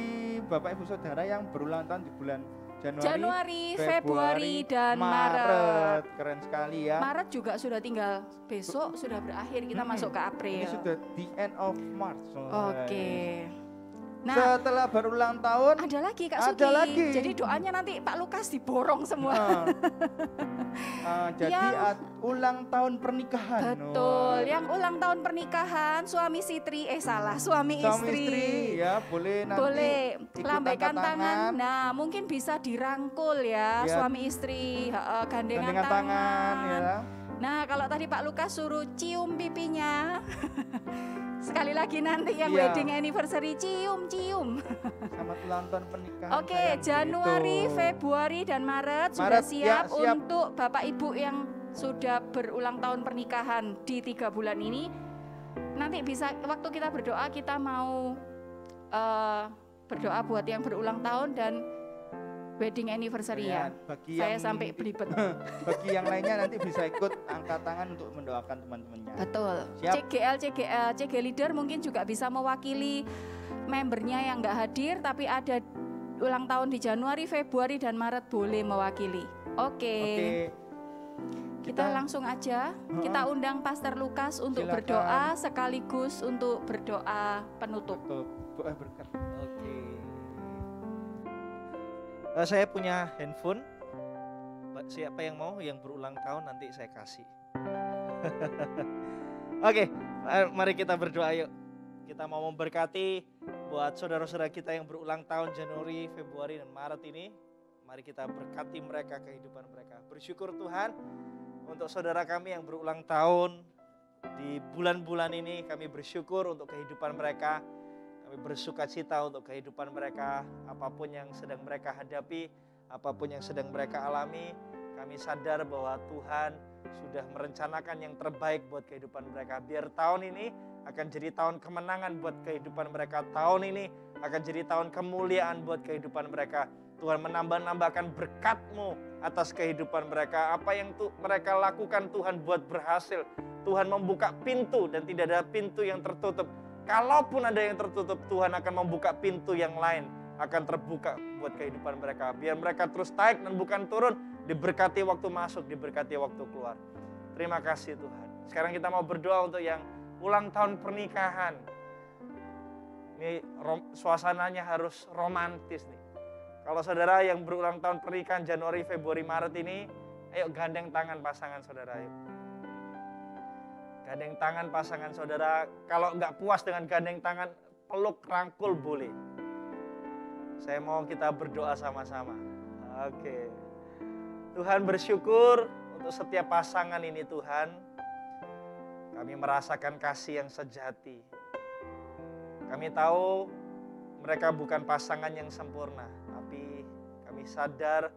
Bapak Ibu Saudara yang berulang tahun di bulan Januari, Februari, dan Maret. Keren sekali ya. Maret juga sudah tinggal besok, sudah berakhir, kita masuk ke April. Ini sudah the end of March. Oke. Nah, setelah berulang tahun ada lagi Kak Suki. Ada lagi. Jadi doanya nanti Pak Lukas diborong semua. Jadi ulang tahun pernikahan. Betul. Yang ulang tahun pernikahan suami suami istri. Ya, boleh nanti. Boleh lambaikan tangan. Nah, mungkin bisa dirangkul ya, suami istri, gandengan tangan. Ya. Nah, kalau tadi Pak Lukas suruh cium pipinya. Sekali lagi nanti yang wedding anniversary cium. Selamat ulang tahun pernikahan. Oke, Januari, Februari, dan Maret sudah siap untuk Bapak Ibu yang sudah berulang tahun pernikahan di 3 bulan ini. Nanti bisa waktu kita berdoa kita mau berdoa buat yang berulang tahun dan wedding anniversary ya. Saya sampai belibet. Bagi yang lainnya nanti bisa ikut angkat tangan untuk mendoakan teman-temannya. Betul. CG leader mungkin juga bisa mewakili membernya yang nggak hadir tapi ada ulang tahun di Januari, Februari, dan Maret boleh mewakili. Oke. Kita langsung aja. Kita undang Pastor Lukas untuk berdoa sekaligus untuk berdoa penutup. Doa berkat. Oke. Saya punya handphone. Siapa yang mau yang berulang tahun nanti saya kasih. Oke, mari kita berdoa yuk. Kita mau memberkati buat saudara-saudara kita yang berulang tahun Januari, Februari, dan Maret ini. Mari kita berkati mereka, kehidupan mereka. Bersyukur Tuhan untuk saudara kami yang berulang tahun di bulan-bulan ini. Kami bersyukur untuk kehidupan mereka. Kami bersuka cita untuk kehidupan mereka, apapun yang sedang mereka hadapi, apapun yang sedang mereka alami. Kami sadar bahwa Tuhan sudah merencanakan yang terbaik buat kehidupan mereka. Biar tahun ini akan jadi tahun kemenangan buat kehidupan mereka. Tahun ini akan jadi tahun kemuliaan buat kehidupan mereka. Tuhan menambah-nambahkan berkat-Mu atas kehidupan mereka. Apa yang mereka lakukan Tuhan buat berhasil. Tuhan membuka pintu dan tidak ada pintu yang tertutup. Kalaupun ada yang tertutup, Tuhan akan membuka pintu yang lain, akan terbuka buat kehidupan mereka. Biar mereka terus naik dan bukan turun, diberkati waktu masuk, diberkati waktu keluar. Terima kasih Tuhan. Sekarang kita mau berdoa untuk yang ulang tahun pernikahan. Ini suasananya harus romantis nih. Kalau saudara yang berulang tahun pernikahan Januari, Februari, Maret ini, ayo gandeng tangan pasangan saudara. Ayo. Gandeng tangan pasangan saudara, kalau nggak puas dengan gandeng tangan, peluk, rangkul boleh. Saya mau kita berdoa sama-sama. Oke. Tuhan bersyukur untuk setiap pasangan ini Tuhan. Kami merasakan kasih yang sejati. Kami tahu mereka bukan pasangan yang sempurna, tapi kami sadar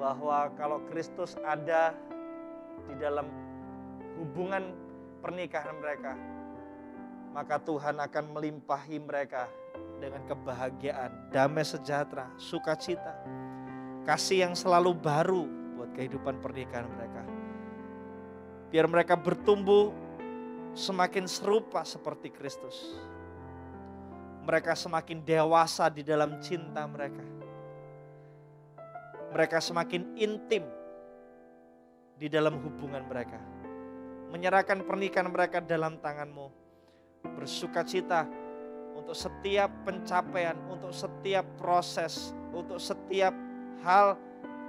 bahwa kalau Kristus ada di dalam hubungan pernikahan mereka, maka Tuhan akan melimpahi mereka dengan kebahagiaan, damai sejahtera, sukacita, kasih yang selalu baru buat kehidupan pernikahan mereka. Biar mereka bertumbuh semakin serupa seperti Kristus. Mereka semakin dewasa di dalam cinta mereka. Mereka semakin intim di dalam hubungan mereka. Menyerahkan pernikahan mereka dalam tangan-Mu. Bersukacita untuk setiap pencapaian, untuk setiap proses, untuk setiap hal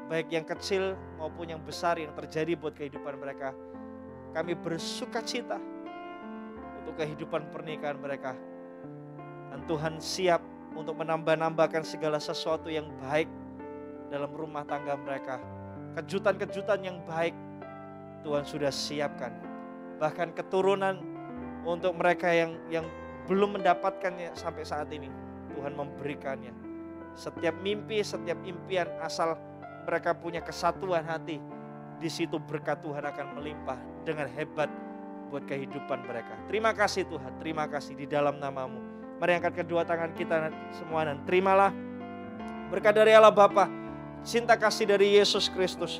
baik yang kecil maupun yang besar yang terjadi buat kehidupan mereka. Kami bersukacita untuk kehidupan pernikahan mereka. Dan Tuhan siap untuk menambah-nambahkan segala sesuatu yang baik dalam rumah tangga mereka. Kejutan-kejutan yang baik Tuhan sudah siapkan. Bahkan keturunan untuk mereka yang belum mendapatkannya sampai saat ini, Tuhan memberikannya. Setiap mimpi, setiap impian asal mereka punya kesatuan hati, di situ berkat Tuhan akan melimpah dengan hebat buat kehidupan mereka. Terima kasih Tuhan, terima kasih di dalam nama-Mu. Mari angkat kedua tangan kita semua dan terimalah berkat dari Allah Bapa, cinta kasih dari Yesus Kristus,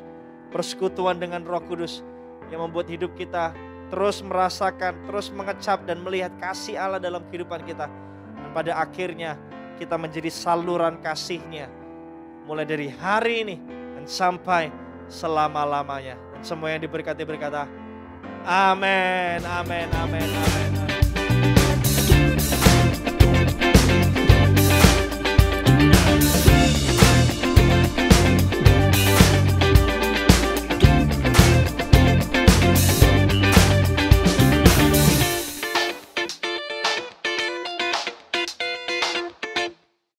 persekutuan dengan Roh Kudus yang membuat hidup kita terus merasakan, terus mengecap dan melihat kasih Allah dalam kehidupan kita. Dan pada akhirnya kita menjadi saluran kasih-Nya mulai dari hari ini dan sampai selama-lamanya. Dan semua yang diberkati berkata, amin, amin, amin, amin.